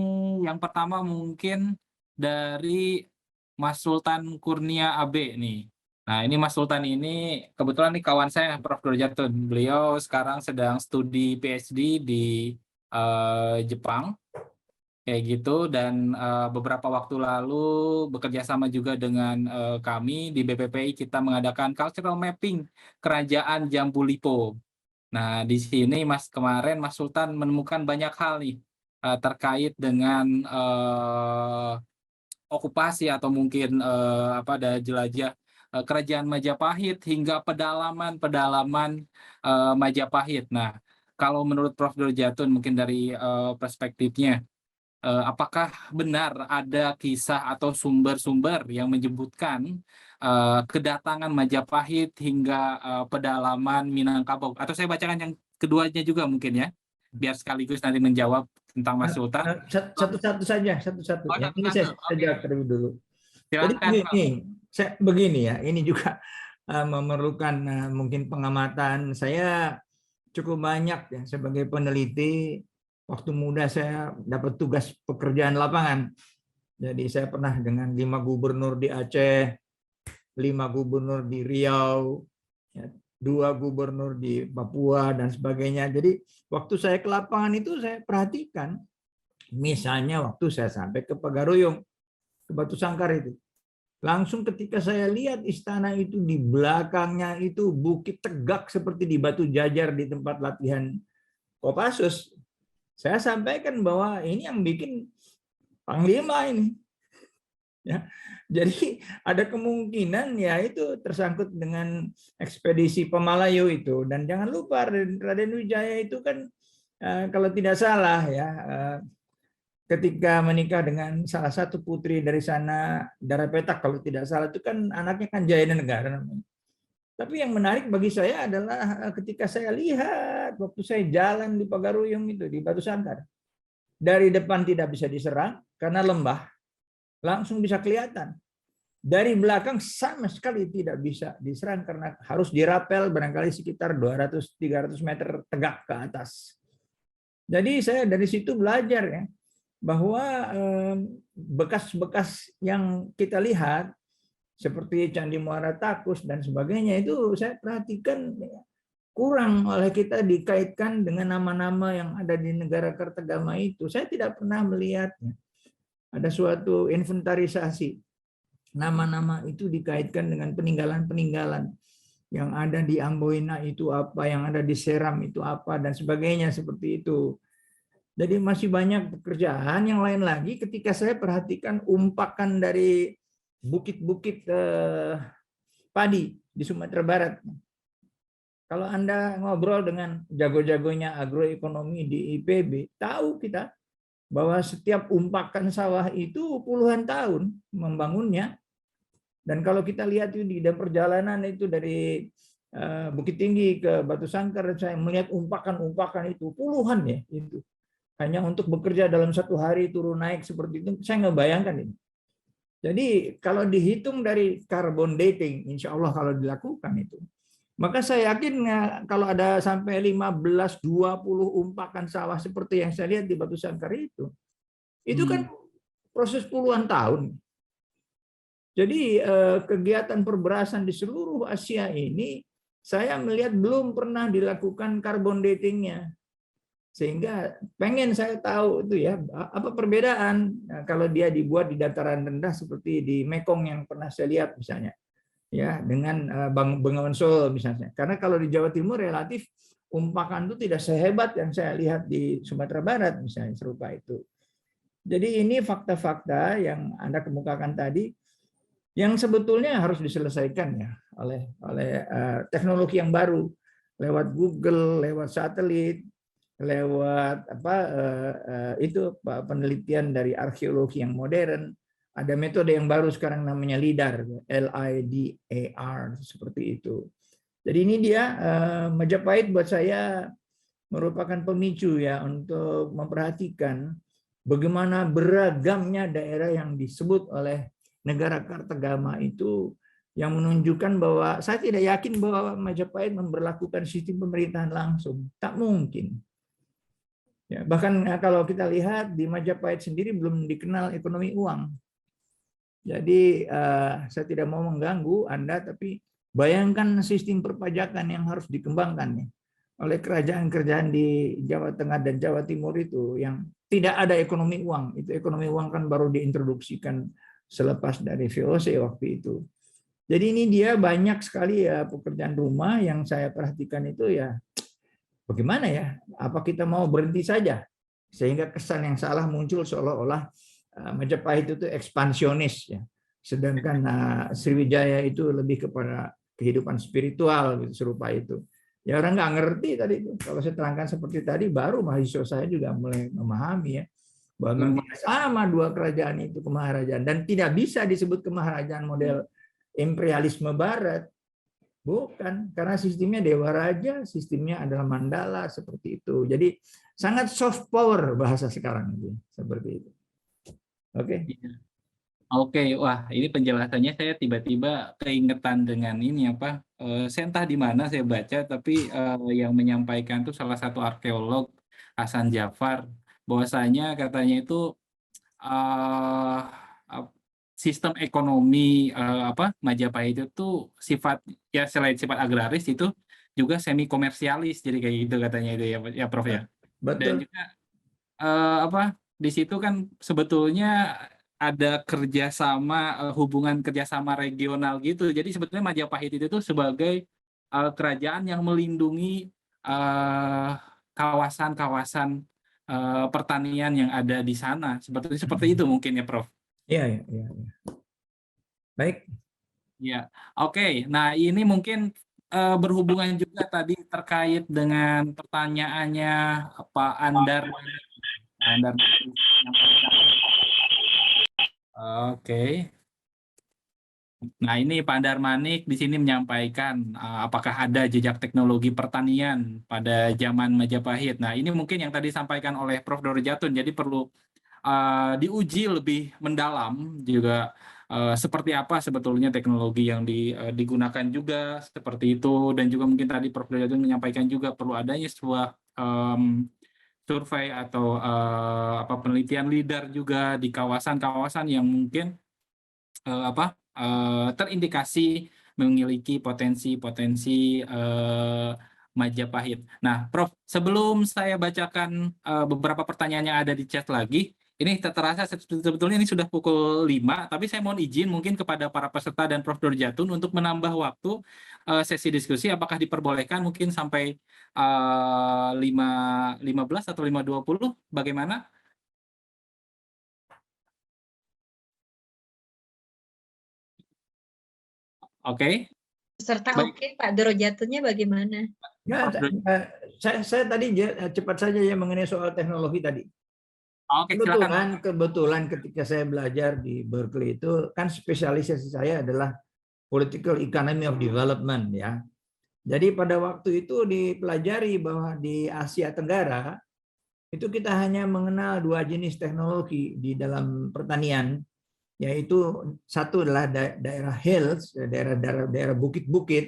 yang pertama mungkin dari Mas Sultan Kurnia AB nih. Nah, ini Mas Sultan ini kebetulan nih kawan saya Prof. Durjatun. Beliau sekarang sedang studi PhD di Jepang kayak gitu, dan beberapa waktu lalu bekerja sama juga dengan kami di BPPI, kita mengadakan cultural mapping Kerajaan Jambu Lipo. Nah, di sini kemarin Mas Sultan menemukan banyak hal nih terkait dengan okupasi atau mungkin ada jelajah kerajaan Majapahit hingga pedalaman Majapahit. Nah, kalau menurut Prof. Durjatun mungkin dari perspektifnya, apakah benar ada kisah atau sumber-sumber yang menyebutkan kedatangan Majapahit hingga pedalaman Minangkabau? Atau saya bacakan yang keduanya juga mungkin ya, biar sekaligus nanti menjawab tentang Mas Sultan. Satu-satu saja, satu-satu. Oh, Yang ini saya oke. jawab terlebih dulu. Jadi Silakan, Prof. begini ya, ini juga memerlukan mungkin pengamatan. Saya cukup banyak ya sebagai peneliti. Waktu muda saya dapat tugas pekerjaan lapangan. Jadi saya pernah dengan 5 gubernur di Aceh, 5 gubernur di Riau, 2 gubernur di Papua dan sebagainya. Jadi waktu saya ke lapangan itu saya perhatikan, misalnya waktu saya sampai ke Pagaruyung, ke Batu Sangkar itu. Langsung ketika saya lihat istana itu, di belakangnya itu bukit tegak seperti di Batu Jajar di tempat latihan Kopassus. Saya sampaikan bahwa ini yang bikin Panglima ini. Ya. Jadi ada kemungkinan ya itu tersangkut dengan ekspedisi Pemalayu itu. Dan jangan lupa Raden Wijaya itu kan kalau tidak salah ya ketika menikah dengan salah satu putri dari sana, Dara Petak kalau tidak salah, itu kan anaknya kan Jaya Negara namanya. Tapi yang menarik bagi saya adalah ketika saya lihat waktu saya jalan di Pagaruyung itu, di Batu Sangkar. Dari depan tidak bisa diserang karena lembah, langsung bisa kelihatan. Dari belakang sama sekali tidak bisa diserang karena harus dirapel barangkali sekitar 200-300 meter tegak ke atas. Jadi saya dari situ belajar ya, bahwa bekas-bekas yang kita lihat seperti Candi Muara Takus dan sebagainya itu saya perhatikan kurang oleh kita dikaitkan dengan nama-nama yang ada di negara Kertagama itu. Saya tidak pernah melihatnya. Ada suatu inventarisasi nama-nama itu dikaitkan dengan peninggalan-peninggalan yang ada di Amboina itu apa, yang ada di Seram itu apa dan sebagainya seperti itu. Jadi masih banyak pekerjaan yang lain lagi ketika saya perhatikan umpakan dari bukit-bukit padi di Sumatera Barat. Kalau Anda ngobrol dengan jago-jagonya agroekonomi di IPB, tahu kita bahwa setiap umpakan sawah itu puluhan tahun membangunnya. Dan kalau kita lihat itu di perjalanan itu dari Bukit Tinggi ke Batu Sangkar, saya melihat umpakan-umpakan itu puluhan ya itu. Hanya untuk bekerja dalam satu hari turun naik seperti itu, saya nggak bayangkan ini. Jadi kalau dihitung dari carbon dating, insya Allah kalau dilakukan itu, maka saya yakin kalau ada sampai 15-20 umpakan sawah seperti yang saya lihat di Batu Sangkar itu kan proses puluhan tahun. Jadi kegiatan perberasan di seluruh Asia ini, saya melihat belum pernah dilakukan carbon datingnya. Sehingga pengen saya tahu itu ya apa perbedaan kalau dia dibuat di dataran rendah seperti di Mekong yang pernah saya lihat misalnya ya dengan Bengawan Solo misalnya. Karena kalau di Jawa Timur relatif umpakan itu tidak sehebat yang saya lihat di Sumatera Barat misalnya serupa itu. Jadi ini fakta-fakta yang Anda kemukakan tadi yang sebetulnya harus diselesaikan ya oleh teknologi yang baru lewat Google, lewat satelit, lewat itu penelitian dari arkeologi yang modern. Ada metode yang baru sekarang namanya LIDAR, LIDAR seperti itu. Jadi ini dia Majapahit buat saya merupakan pemicu ya untuk memperhatikan bagaimana beragamnya daerah yang disebut oleh negara Kartagama itu, yang menunjukkan bahwa saya tidak yakin bahwa Majapahit memberlakukan sistem pemerintahan langsung. Tak mungkin. Ya, bahkan kalau kita lihat di Majapahit sendiri belum dikenal ekonomi uang. Jadi saya tidak mau mengganggu Anda, tapi bayangkan sistem perpajakan yang harus dikembangkan nih oleh kerajaan-kerajaan di Jawa Tengah dan Jawa Timur itu yang tidak ada ekonomi uang. Itu ekonomi uang kan baru diintroduksikan selepas dari VOC waktu itu. Jadi ini dia banyak sekali ya pekerjaan rumah yang saya perhatikan itu ya. Bagaimana ya? Apa kita mau berhenti saja sehingga kesan yang salah muncul seolah-olah Majapahit itu ekspansionis ya, sedangkan Sriwijaya itu lebih kepada kehidupan spiritual gitu, serupa itu. Ya orang nggak ngerti tadi itu. Kalau saya terangkan seperti tadi, baru mahasiswa saya juga mulai memahami ya bahwa memang tidak sama dua kerajaan itu kemaharajaan, dan tidak bisa disebut kemaharajaan model imperialisme Barat. Bukan, karena sistemnya Dewa Raja, sistemnya adalah Mandala, seperti itu. Jadi sangat soft power bahasa sekarang itu, seperti itu. Oke. Oke, wah ini penjelasannya saya tiba-tiba keingetan dengan ini apa, saya entah di mana saya baca, tapi yang menyampaikan itu salah satu arkeolog, Hasan Jafar, bahwasanya katanya itu sistem ekonomi Majapahit itu sifat ya selain sifat agraris itu juga semi komersialis, jadi kayak gitu katanya itu ya Prof ya. Dan Betul. juga di situ kan sebetulnya ada kerjasama, hubungan kerjasama regional gitu. Jadi sebetulnya Majapahit itu tuh sebagai kerajaan yang melindungi kawasan-kawasan pertanian yang ada di sana. Sebetulnya seperti itu mungkin ya, Prof. Iya, iya, iya. Baik. Ya, oke. Nah ini mungkin berhubungan juga tadi terkait dengan pertanyaannya Pak Andar. Oke. Nah ini Pak Darmanik di sini menyampaikan apakah ada jejak teknologi pertanian pada zaman Majapahit. Nah ini mungkin yang tadi disampaikan oleh Prof. Doro Jatun, jadi perlu diuji lebih mendalam juga seperti apa sebetulnya teknologi yang digunakan juga seperti itu, dan juga mungkin tadi Prof. Doro Jatun menyampaikan juga perlu adanya sebuah survei atau penelitian LIDAR juga di kawasan-kawasan yang mungkin terindikasi memiliki potensi-potensi Majapahit. Nah, Prof, sebelum saya bacakan beberapa pertanyaan yang ada di chat lagi, ini terasa sebetulnya ini sudah pukul 5, tapi saya mohon izin mungkin kepada para peserta dan Prof. Doro Jatun untuk menambah waktu sesi diskusi, apakah diperbolehkan mungkin sampai 5.15 atau 5.20, bagaimana? Oke. Serta Baik. oke, Pak Doro Jatunnya bagaimana? Ya, saya tadi cepat saja ya mengenai soal teknologi tadi. Oke, silakan. Kebetulan ketika saya belajar di Berkeley itu kan spesialisasi saya adalah Political Economy of Development ya. Jadi pada waktu itu dipelajari bahwa di Asia Tenggara itu kita hanya mengenal dua jenis teknologi di dalam pertanian, yaitu satu adalah daerah hills, daerah bukit-bukit,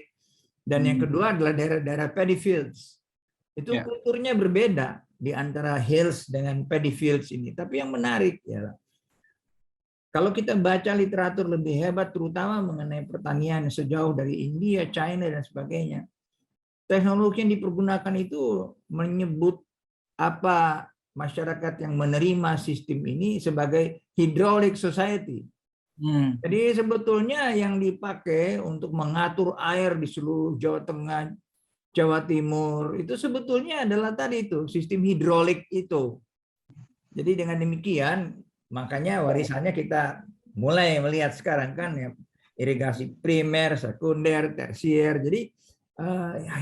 dan yang kedua adalah daerah-daerah paddy fields. Itu kulturnya berbeda di antara hills dengan paddy fields ini. Tapi yang menarik ya, kalau kita baca literatur lebih hebat, terutama mengenai pertanian sejauh dari India, China, dan sebagainya, teknologi yang dipergunakan itu menyebut apa masyarakat yang menerima sistem ini sebagai hydraulic society. Jadi sebetulnya yang dipakai untuk mengatur air di seluruh Jawa Tengah, Jawa Timur, itu sebetulnya adalah tadi itu, sistem hidrolik itu. Jadi dengan demikian, makanya warisannya kita mulai melihat sekarang kan ya, irigasi primer, sekunder, tersier. Jadi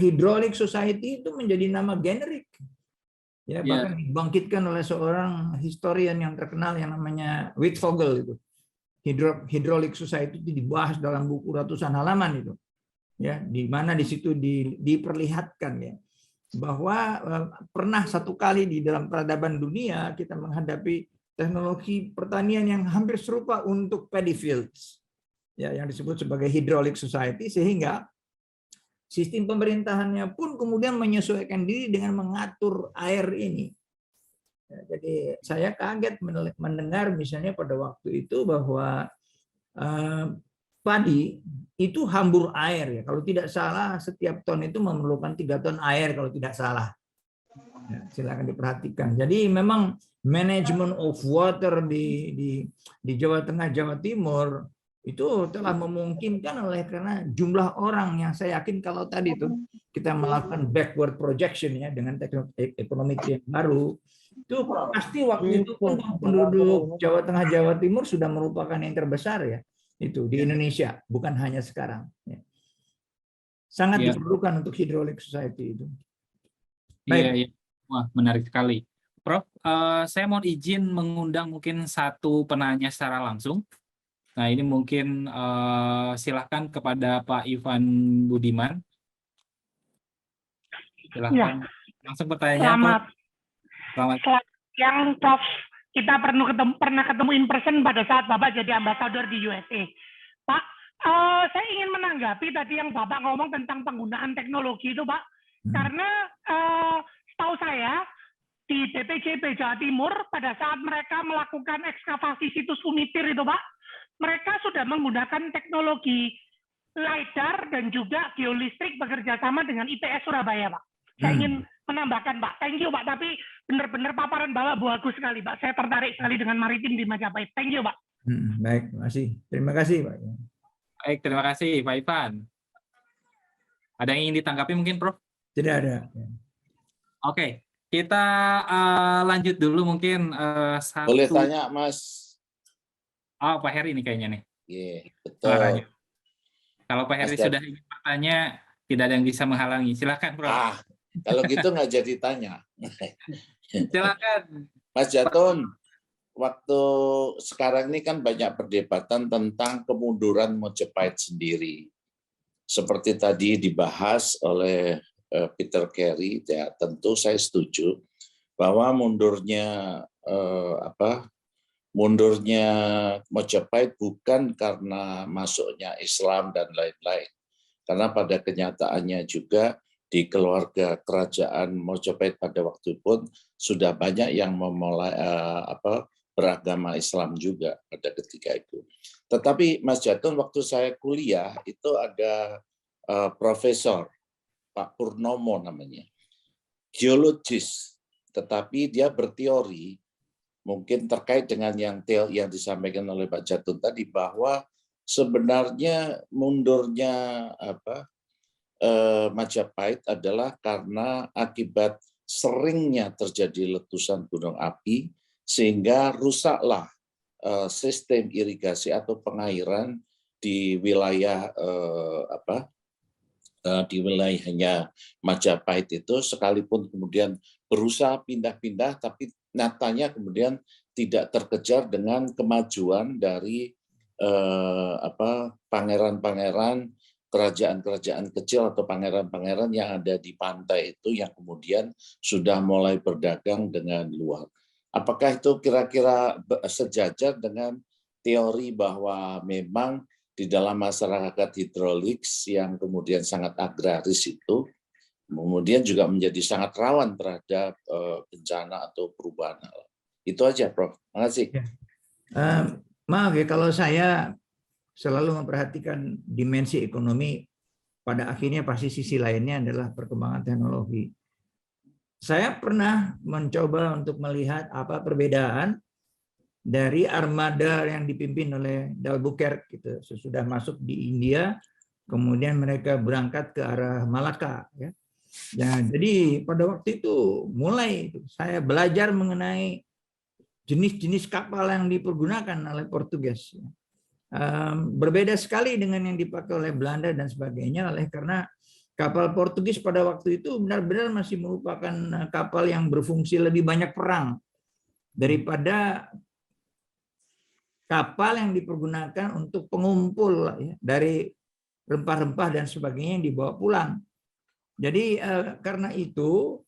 hydraulic society itu menjadi nama generik. Ya, bahkan dibangkitkan oleh seorang historian yang terkenal yang namanya Wittfogel itu. Hydraulic society itu dibahas dalam buku ratusan halaman itu. Ya, di mana di situ diperlihatkan ya bahwa pernah satu kali di dalam peradaban dunia kita menghadapi teknologi pertanian yang hampir serupa untuk paddy fields, ya, yang disebut sebagai hydraulic society, sehingga sistem pemerintahannya pun kemudian menyesuaikan diri dengan mengatur air ini. Ya, jadi saya kaget mendengar misalnya pada waktu itu bahwa padi itu hambur air ya. Kalau tidak salah setiap ton itu memerlukan 3 ton air kalau tidak salah. Ya, silakan diperhatikan. Jadi memang manajemen of water di Jawa Tengah, Jawa Timur itu telah memungkinkan oleh karena jumlah orang yang saya yakin kalau tadi itu kita melakukan backward projection ya dengan teknologi ekonomi yang baru, Itu pasti waktu itu pun penduduk Jawa Tengah, Jawa Timur sudah merupakan yang terbesar ya, itu di Indonesia, bukan hanya sekarang. Ya. Sangat Iya. diperlukan untuk hydraulic society itu. Iya, Baik. iya. Wah, menarik sekali. Prof, saya mau izin mengundang mungkin satu penanya secara langsung. Nah, ini mungkin silahkan kepada Pak Ivan Budiman. Silahkan. Langsung pertanyaannya, Prof. Selamat Selamat. siang, Prof. Kita pernah ketemu in person pada saat Bapak jadi ambasador di USA. Pak, saya ingin menanggapi tadi yang Bapak ngomong tentang penggunaan teknologi itu, Pak. Karena setahu saya di BPJB Jawa Timur pada saat mereka melakukan ekskavasi situs Umitir itu, Pak, mereka sudah menggunakan teknologi LiDAR dan juga geolistrik bekerja sama dengan ITS Surabaya, Pak. Saya ingin menambahkan, Pak. Thank you, Pak. Tapi benar-benar paparan Bapak bagus sekali, Pak. Saya tertarik sekali dengan maritim di Majapahit. Thank you, Pak. Baik, terima kasih. Terima kasih, Pak. Baik, terima kasih, Pak Ivan. Ada yang ingin ditanggapi mungkin, Prof? Tidak ada. Oke, kita lanjut dulu mungkin satu. Boleh tanya, Mas? Oh, Pak Heri ini kayaknya nih. Iya, betul. Kalau Pak Heri sudah ingin bertanya, tidak ada yang bisa menghalangi. Silakan, Prof. Kalau gitu nggak jadi tanya. Silakan. Mas Jatun, waktu sekarang ini kan banyak perdebatan tentang kemunduran Mojapahit sendiri. Seperti tadi dibahas oleh Peter Carey, ya tentu saya setuju bahwa mundurnya Mojapahit bukan karena masuknya Islam dan lain-lain. Karena pada kenyataannya juga di keluarga kerajaan Mojapahit pada waktu pun sudah banyak yang memulai beragama Islam juga pada ketika itu. Tetapi Mas Jatun, waktu saya kuliah itu ada profesor Pak Purnomo namanya, geologis, tetapi dia berteori mungkin terkait dengan yang disampaikan oleh Pak Jatun tadi, bahwa sebenarnya mundurnya Majapahit adalah karena akibat seringnya terjadi letusan gunung api sehingga rusaklah sistem irigasi atau pengairan di wilayah di wilayahnya Majapahit itu, sekalipun kemudian berusaha pindah-pindah, tapi nyatanya kemudian tidak terkejar dengan kemajuan dari pangeran-pangeran, kerajaan-kerajaan kecil atau pangeran-pangeran yang ada di pantai itu yang kemudian sudah mulai berdagang dengan luar. Apakah itu kira-kira sejajar dengan teori bahwa memang di dalam masyarakat hidrolik yang kemudian sangat agraris itu, kemudian juga menjadi sangat rawan terhadap bencana atau perubahan alam? Itu aja, Prof. Terima kasih. Maaf ya, kalau saya selalu memperhatikan dimensi ekonomi, pada akhirnya pasti sisi lainnya adalah perkembangan teknologi. Saya pernah mencoba untuk melihat apa perbedaan dari armada yang dipimpin oleh d'Albuquerque gitu, sesudah masuk di India, kemudian mereka berangkat ke arah Malaka ya. Ya, jadi pada waktu itu mulai saya belajar mengenai jenis-jenis kapal yang dipergunakan oleh Portugis. Berbeda sekali dengan yang dipakai oleh Belanda dan sebagainya, karena kapal Portugis pada waktu itu benar-benar masih merupakan kapal yang berfungsi lebih banyak perang daripada kapal yang dipergunakan untuk pengumpul ya, dari rempah-rempah dan sebagainya yang dibawa pulang. Jadi karena itu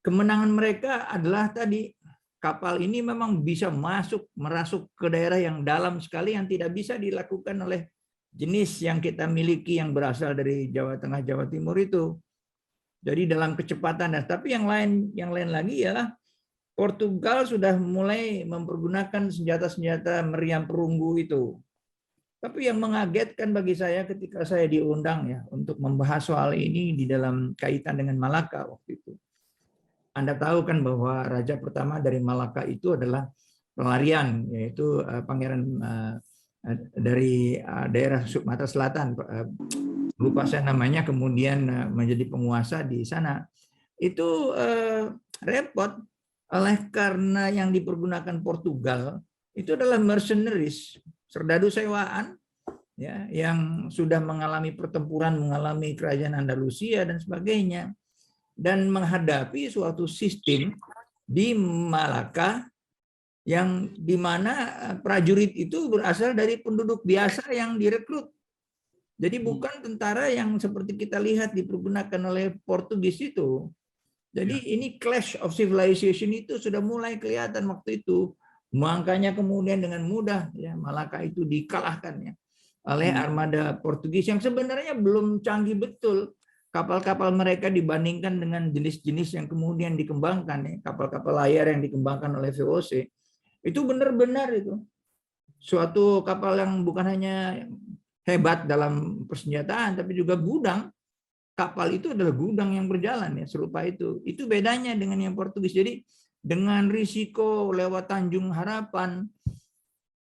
kemenangan mereka adalah tadi kapal ini memang bisa merasuk ke daerah yang dalam sekali yang tidak bisa dilakukan oleh jenis yang kita miliki yang berasal dari Jawa Tengah, Jawa Timur itu. Jadi dalam kecepatan, tapi yang lain lagi ialah Portugal sudah mulai mempergunakan senjata-senjata meriam perunggu itu. Tapi yang mengagetkan bagi saya ketika saya diundang ya untuk membahas soal ini di dalam kaitan dengan Malaka waktu itu. Anda tahu kan bahwa raja pertama dari Malaka itu adalah pelarian, yaitu pangeran dari daerah Sumatera Selatan, lupa saya namanya, kemudian menjadi penguasa di sana. Itu repot oleh karena yang dipergunakan Portugal itu adalah mercenaries, serdadu sewaan, ya, yang sudah mengalami pertempuran, mengalami kerajaan Andalusia dan sebagainya, dan menghadapi suatu sistem di Malaka yang dimana prajurit itu berasal dari penduduk biasa yang direkrut. Jadi bukan tentara yang seperti kita lihat dipergunakan oleh Portugis itu. Jadi ini clash of civilization itu sudah mulai kelihatan waktu itu. Makanya kemudian dengan mudah ya Malaka itu dikalahkan ya oleh armada Portugis yang sebenarnya belum canggih betul kapal-kapal mereka dibandingkan dengan jenis-jenis yang kemudian dikembangkan ya, kapal-kapal layar yang dikembangkan oleh VOC. Itu benar-benar itu suatu kapal yang bukan hanya hebat dalam persenjataan tapi juga gudang. Kapal itu adalah gudang yang berjalan ya serupa itu. Itu bedanya dengan yang Portugis. Jadi dengan risiko lewat Tanjung Harapan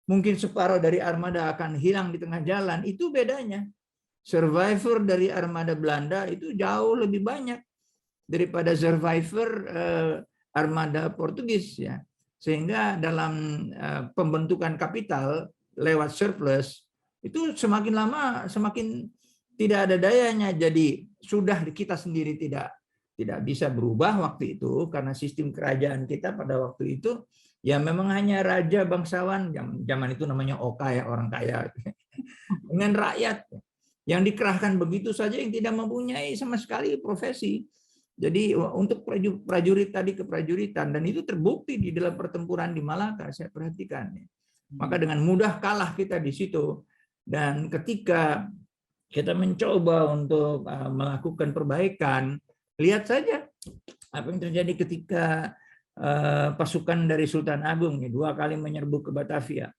mungkin separuh dari armada akan hilang di tengah jalan, itu bedanya. Survivor dari armada Belanda itu jauh lebih banyak daripada survivor armada Portugis ya. Sehingga dalam pembentukan kapital lewat surplus itu semakin lama semakin tidak ada dayanya. Jadi sudah kita sendiri tidak bisa berubah waktu itu karena sistem kerajaan kita pada waktu itu ya memang hanya raja bangsawan, zaman itu namanya oka ya, orang kaya, dengan rakyat yang dikerahkan begitu saja yang tidak mempunyai sama sekali profesi. Jadi untuk prajurit tadi keprajuritan, dan itu terbukti di dalam pertempuran di Malaka saya perhatikan. Maka dengan mudah kalah kita di situ. Dan ketika kita mencoba untuk melakukan perbaikan, lihat saja apa yang terjadi ketika pasukan dari Sultan Agung 2 kali menyerbu ke Batavia.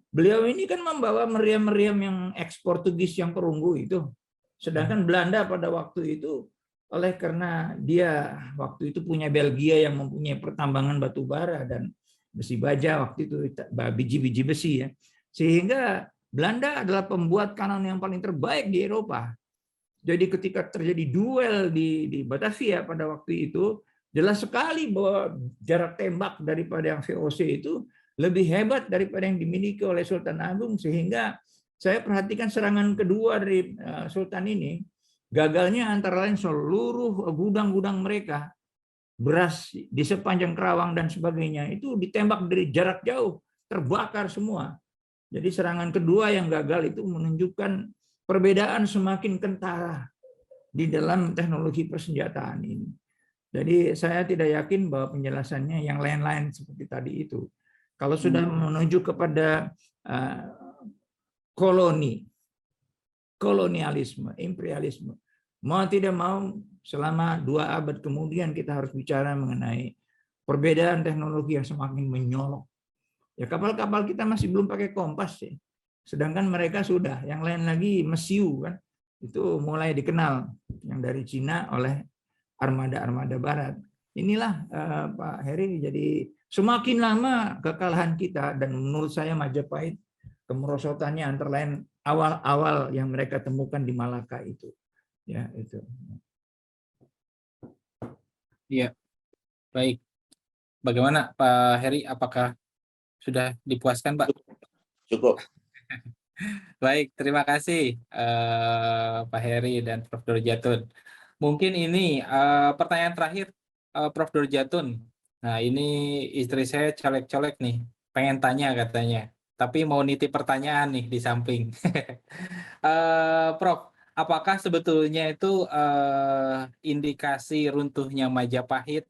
Beliau ini kan membawa meriam-meriam yang eks-Portugis yang perunggu itu. Sedangkan Belanda pada waktu itu, oleh karena dia waktu itu punya Belgia yang mempunyai pertambangan batu bara dan besi baja waktu itu, biji-biji besi ya. Sehingga Belanda adalah pembuat kanon yang paling terbaik di Eropa. Jadi ketika terjadi duel di Batavia pada waktu itu, jelas sekali bahwa jarak tembak daripada yang VOC itu lebih hebat daripada yang dimiliki oleh Sultan Agung. Sehingga saya perhatikan serangan kedua dari Sultan ini, gagalnya antara lain seluruh gudang-gudang mereka, beras di sepanjang Kerawang dan sebagainya, itu ditembak dari jarak jauh, terbakar semua. Jadi serangan kedua yang gagal itu menunjukkan perbedaan semakin kentara di dalam teknologi persenjataan ini. Jadi saya tidak yakin bahwa penjelasannya yang lain-lain seperti tadi itu. Kalau sudah menuju kepada kolonialisme, imperialisme, mau tidak mau selama 2 abad kemudian kita harus bicara mengenai perbedaan teknologi yang semakin menyolok. Ya kapal-kapal kita masih belum pakai kompas ya. Sedangkan mereka sudah, yang lain lagi mesiu kan. Itu mulai dikenal yang dari Cina oleh armada-armada barat. Inilah Pak Heri, jadi semakin lama kekalahan kita, dan menurut saya Majapahit kemerosotannya antara lain awal-awal yang mereka temukan di Malaka itu. Ya, itu. Iya. Baik. Bagaimana Pak Heri, apakah sudah dipuaskan, Pak? Cukup. Baik, terima kasih Pak Heri dan Prof. Durjatun. Mungkin ini pertanyaan terakhir Prof. Durjatun. Nah, ini istri saya colek-colek nih, pengen tanya katanya. Tapi mau nitip pertanyaan nih di samping. Prof, apakah sebetulnya itu indikasi runtuhnya Majapahit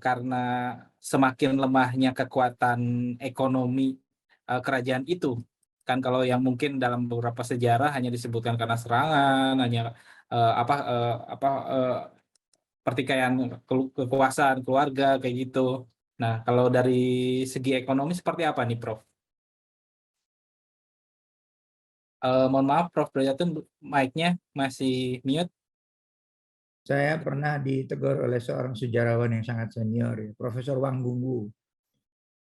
karena semakin lemahnya kekuatan ekonomi kerajaan itu? Kan kalau yang mungkin dalam beberapa sejarah hanya disebutkan karena serangan, hanya pertikaian kekuasaan keluarga kayak gitu. Nah, kalau dari segi ekonomi seperti apa nih, Prof? Mohon maaf, Prof. Durjatun, mic-nya masih mute. Saya pernah ditegur oleh seorang sejarawan yang sangat senior, Profesor Wang Gunggu.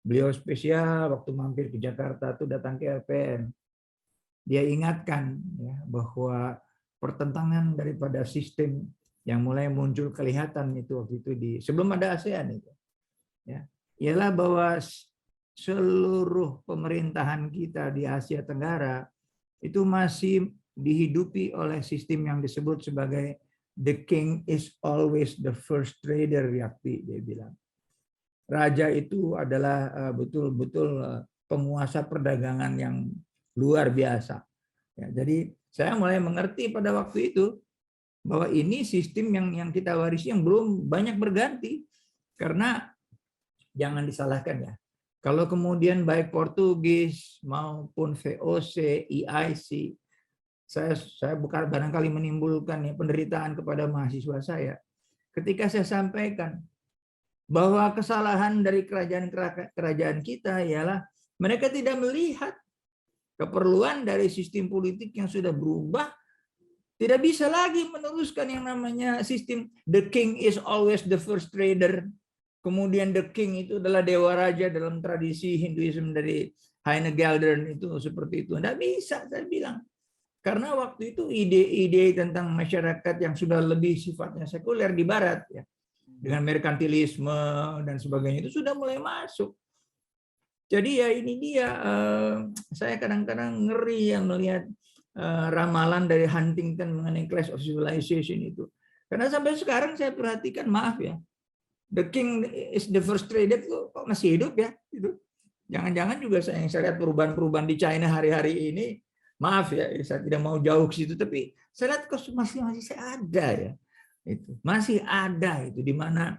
Beliau spesial waktu mampir ke Jakarta tuh datang ke LPM. Dia ingatkan ya, bahwa pertentangan daripada sistem yang mulai muncul kelihatan itu waktu itu sebelum ada ASEAN itu. ya, ialah bahwa seluruh pemerintahan kita di Asia Tenggara itu masih dihidupi oleh sistem yang disebut sebagai the king is always the first trader, Yakti, dia bilang. Raja itu adalah betul-betul penguasa perdagangan yang luar biasa. Ya, jadi saya mulai mengerti pada waktu itu bahwa ini sistem yang kita warisi yang belum banyak berganti. Karena jangan disalahkan ya, kalau kemudian baik Portugis maupun VOC, EIC, saya bukan barangkali menimbulkan ya penderitaan kepada mahasiswa saya ketika saya sampaikan bahwa kesalahan dari kerajaan kita ialah mereka tidak melihat keperluan dari sistem politik yang sudah berubah, tidak bisa lagi meneruskan yang namanya sistem the king is always the first trader. Kemudian the king itu adalah dewa raja dalam tradisi Hinduisme dari Heine Geldern itu seperti itu. Tidak bisa, saya bilang. Karena waktu itu ide-ide tentang masyarakat yang sudah lebih sifatnya sekuler di barat ya, dengan merkantilisme dan sebagainya itu sudah mulai masuk. Jadi ya ini dia, saya kadang-kadang ngeri yang melihat ramalan dari Huntington mengenai Clash of Civilization itu. Karena sampai sekarang saya perhatikan, maaf ya, the king is the first trader itu kok masih hidup ya? Itu jangan-jangan juga saya lihat perubahan-perubahan di China hari-hari ini. Maaf ya, saya tidak mau jauh ke situ, tapi saya lihat kok masih ada ya. Itu masih ada itu di mana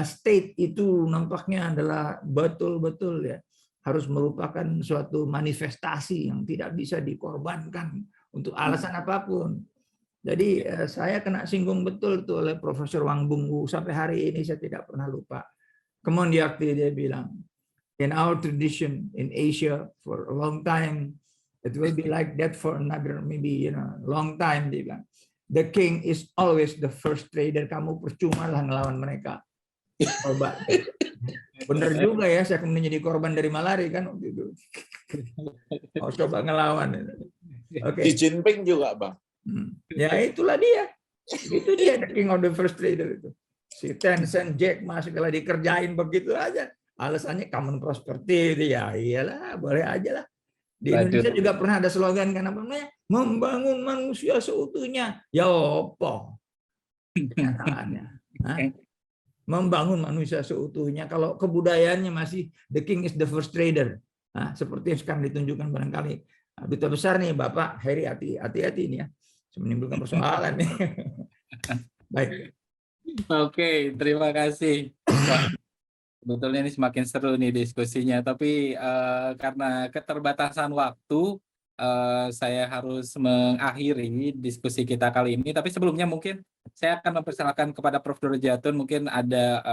state itu nampaknya adalah betul-betul ya harus merupakan suatu manifestasi yang tidak bisa dikorbankan untuk alasan apapun. Jadi saya kena singgung betul tuh oleh Profesor Wang Bungwu, sampai hari ini saya tidak pernah lupa. Kemudian dia bilang, in our tradition in Asia for a long time, it will be like that for another maybe long time, dia bilang. The king is always the first trader. Kamu percuma lah ngelawan mereka. Coba. Bener juga ya, saya kemudian jadi korban dari malari kan waktu itu. Oh, coba ngelawan. Oke. Xi Jinping juga, Bang. Ya itulah dia. Itu dia the king of the first trader itu. Si Tencent, Jack Ma segala dikerjain begitu aja. Alasannya common prosperity. Ya iyalah, boleh aja lah. Di Indonesia juga pernah ada slogan kan apa namanya? Membangun manusia seutuhnya. Ya opo. Kenyataannya. Membangun manusia seutuhnya. Kalau kebudayaannya masih the king is the first trader. Nah, seperti yang sekarang ditunjukkan barangkali. Duta besar nih Bapak Heri, hati-hati ini ya. Menimbulkan persoalan nih. Baik. Oke, terima kasih. Sebetulnya ini semakin seru nih diskusinya, tapi karena keterbatasan waktu, saya harus mengakhiri diskusi kita kali ini. Tapi sebelumnya mungkin saya akan mempersilakan kepada Prof. Durjatun, mungkin ada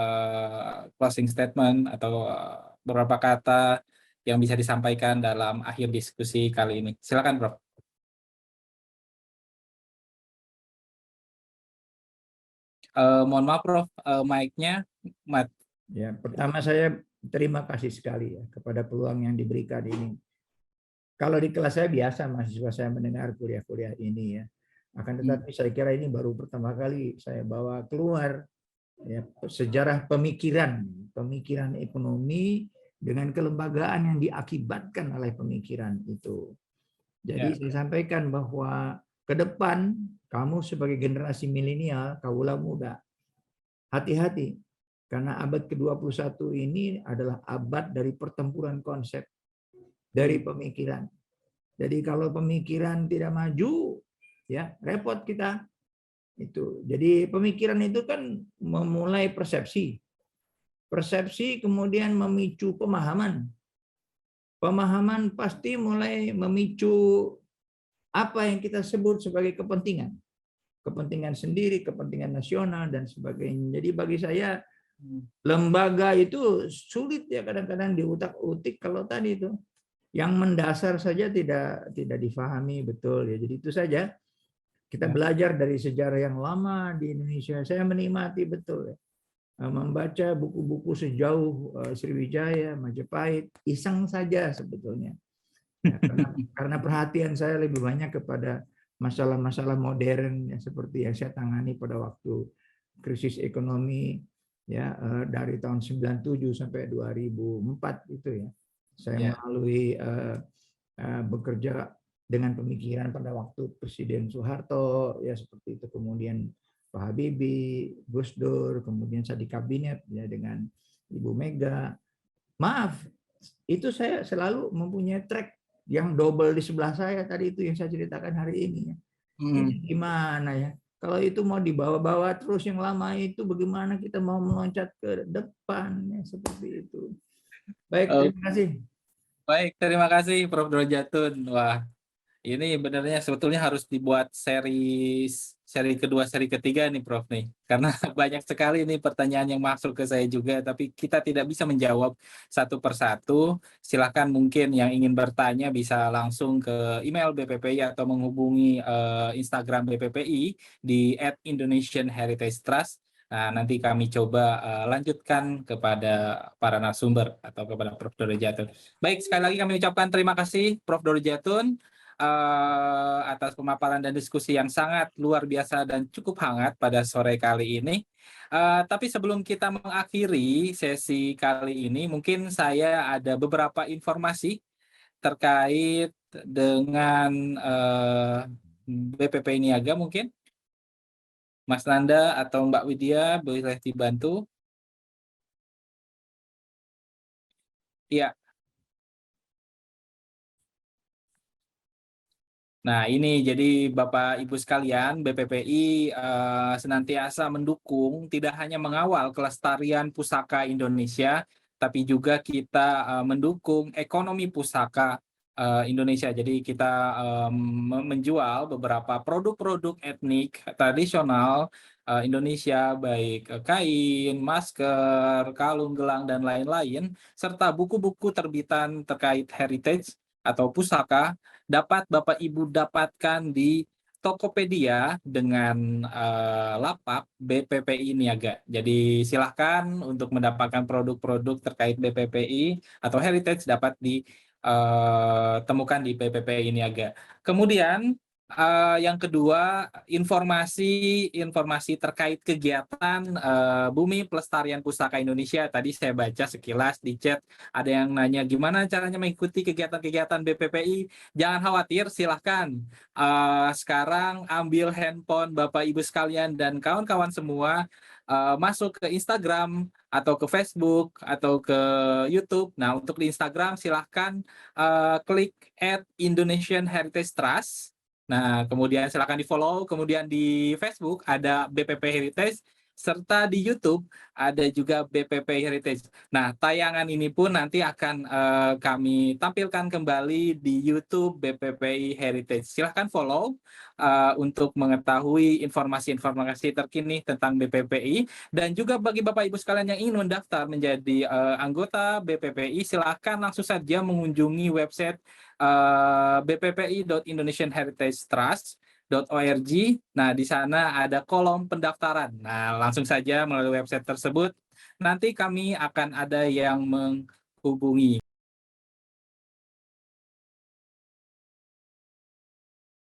closing statement atau beberapa kata yang bisa disampaikan dalam akhir diskusi kali ini. Silakan, Prof. Mohon maaf, Prof. Mic-nya mati. Ya, pertama saya terima kasih sekali ya kepada peluang yang diberikan ini. Kalau di kelas saya biasa mahasiswa saya mendengar kuliah-kuliah ini ya. Akan tetapi saya kira ini baru pertama kali saya bawa keluar ya, sejarah pemikiran ekonomi dengan kelembagaan yang diakibatkan oleh pemikiran itu. Jadi saya sampaikan bahwa ke depan kamu sebagai generasi milenial, kaula muda, hati-hati. Karena abad ke-21 ini adalah abad dari pertempuran konsep, dari pemikiran. Jadi kalau pemikiran tidak maju, ya repot kita. Itu. Jadi pemikiran itu kan memulai persepsi. Persepsi kemudian memicu pemahaman. Pemahaman pasti mulai memicu apa yang kita sebut sebagai kepentingan. Kepentingan sendiri, kepentingan nasional, dan sebagainya. Jadi bagi saya, lembaga itu sulit ya kadang-kadang diutak-utik kalau tadi itu yang mendasar saja tidak difahami betul ya. Jadi itu saja kita belajar dari sejarah yang lama di Indonesia. Saya menikmati betul ya membaca buku-buku sejauh Sriwijaya, Majapahit, iseng saja sebetulnya ya, karena perhatian saya lebih banyak kepada masalah-masalah modern ya, seperti yang saya tangani pada waktu krisis ekonomi ya dari tahun 97 sampai 2004 itu ya. Saya Ya. melalui bekerja dengan pemikiran pada waktu Presiden Soeharto ya seperti itu, kemudian Pak Habibie, Gus Dur, kemudian saya di kabinet ya dengan Ibu Mega. Maaf, itu saya selalu mempunyai track yang double di sebelah saya tadi itu yang saya ceritakan hari ini ya. Ini gimana ya? Kalau itu mau dibawa-bawa terus yang lama itu bagaimana kita mau meloncat ke depan ya seperti itu. Baik, terima kasih. Baik, terima kasih Prof. Drojatun. Wah, ini benernya sebetulnya harus dibuat seri kedua, seri ketiga nih Prof nih. Karena banyak sekali nih pertanyaan yang masuk ke saya juga, tapi kita tidak bisa menjawab satu persatu. Silakan mungkin yang ingin bertanya bisa langsung ke email BPPI atau menghubungi Instagram BPPI di @IndonesianHeritageTrust. Nah, nanti kami coba lanjutkan kepada para narasumber atau kepada Prof. Drojatun. Baik, sekali lagi kami ucapkan terima kasih Prof. Drojatun atas pemaparan dan diskusi yang sangat luar biasa dan cukup hangat pada sore kali ini. Tapi sebelum kita mengakhiri sesi kali ini, mungkin saya ada beberapa informasi terkait dengan BPPI Niaga mungkin. Mas Nanda atau Mbak Widya boleh dibantu? Iya. Nah, ini jadi Bapak Ibu sekalian, BPPI senantiasa mendukung, tidak hanya mengawal kelestarian pusaka Indonesia, tapi juga kita mendukung ekonomi pusaka Indonesia. Jadi kita menjual beberapa produk-produk etnik tradisional Indonesia, baik kain, masker, kalung, gelang, dan lain-lain, serta buku-buku terbitan terkait heritage atau pusaka, dapat Bapak Ibu dapatkan di Tokopedia dengan lapak BPPI Niaga. Jadi silahkan untuk mendapatkan produk-produk terkait BPPI atau heritage dapat ditemukan di BPPI Niaga. Kemudian yang kedua, informasi terkait kegiatan Bumi Pelestarian Pusaka Indonesia. Tadi saya baca sekilas di chat, ada yang nanya gimana caranya mengikuti kegiatan-kegiatan BPPI. Jangan khawatir, silahkan. Sekarang ambil handphone Bapak Ibu sekalian dan kawan-kawan semua, masuk ke Instagram atau ke Facebook atau ke YouTube. Nah, untuk di Instagram silahkan klik @IndonesianHeritageTrust. Nah, kemudian silakan di-follow, kemudian di Facebook ada BPP Heritage, serta di YouTube ada juga BPP Heritage. Nah, tayangan ini pun nanti akan kami tampilkan kembali di YouTube BPPI Heritage. Silahkan follow untuk mengetahui informasi-informasi terkini tentang BPPI. Dan juga bagi Bapak Ibu sekalian yang ingin mendaftar menjadi anggota BPPI, silahkan langsung saja mengunjungi website bppi.indonesianheritagetrust.org. Nah, di sana ada kolom pendaftaran. Nah, langsung saja melalui website tersebut. Nanti kami akan ada yang menghubungi.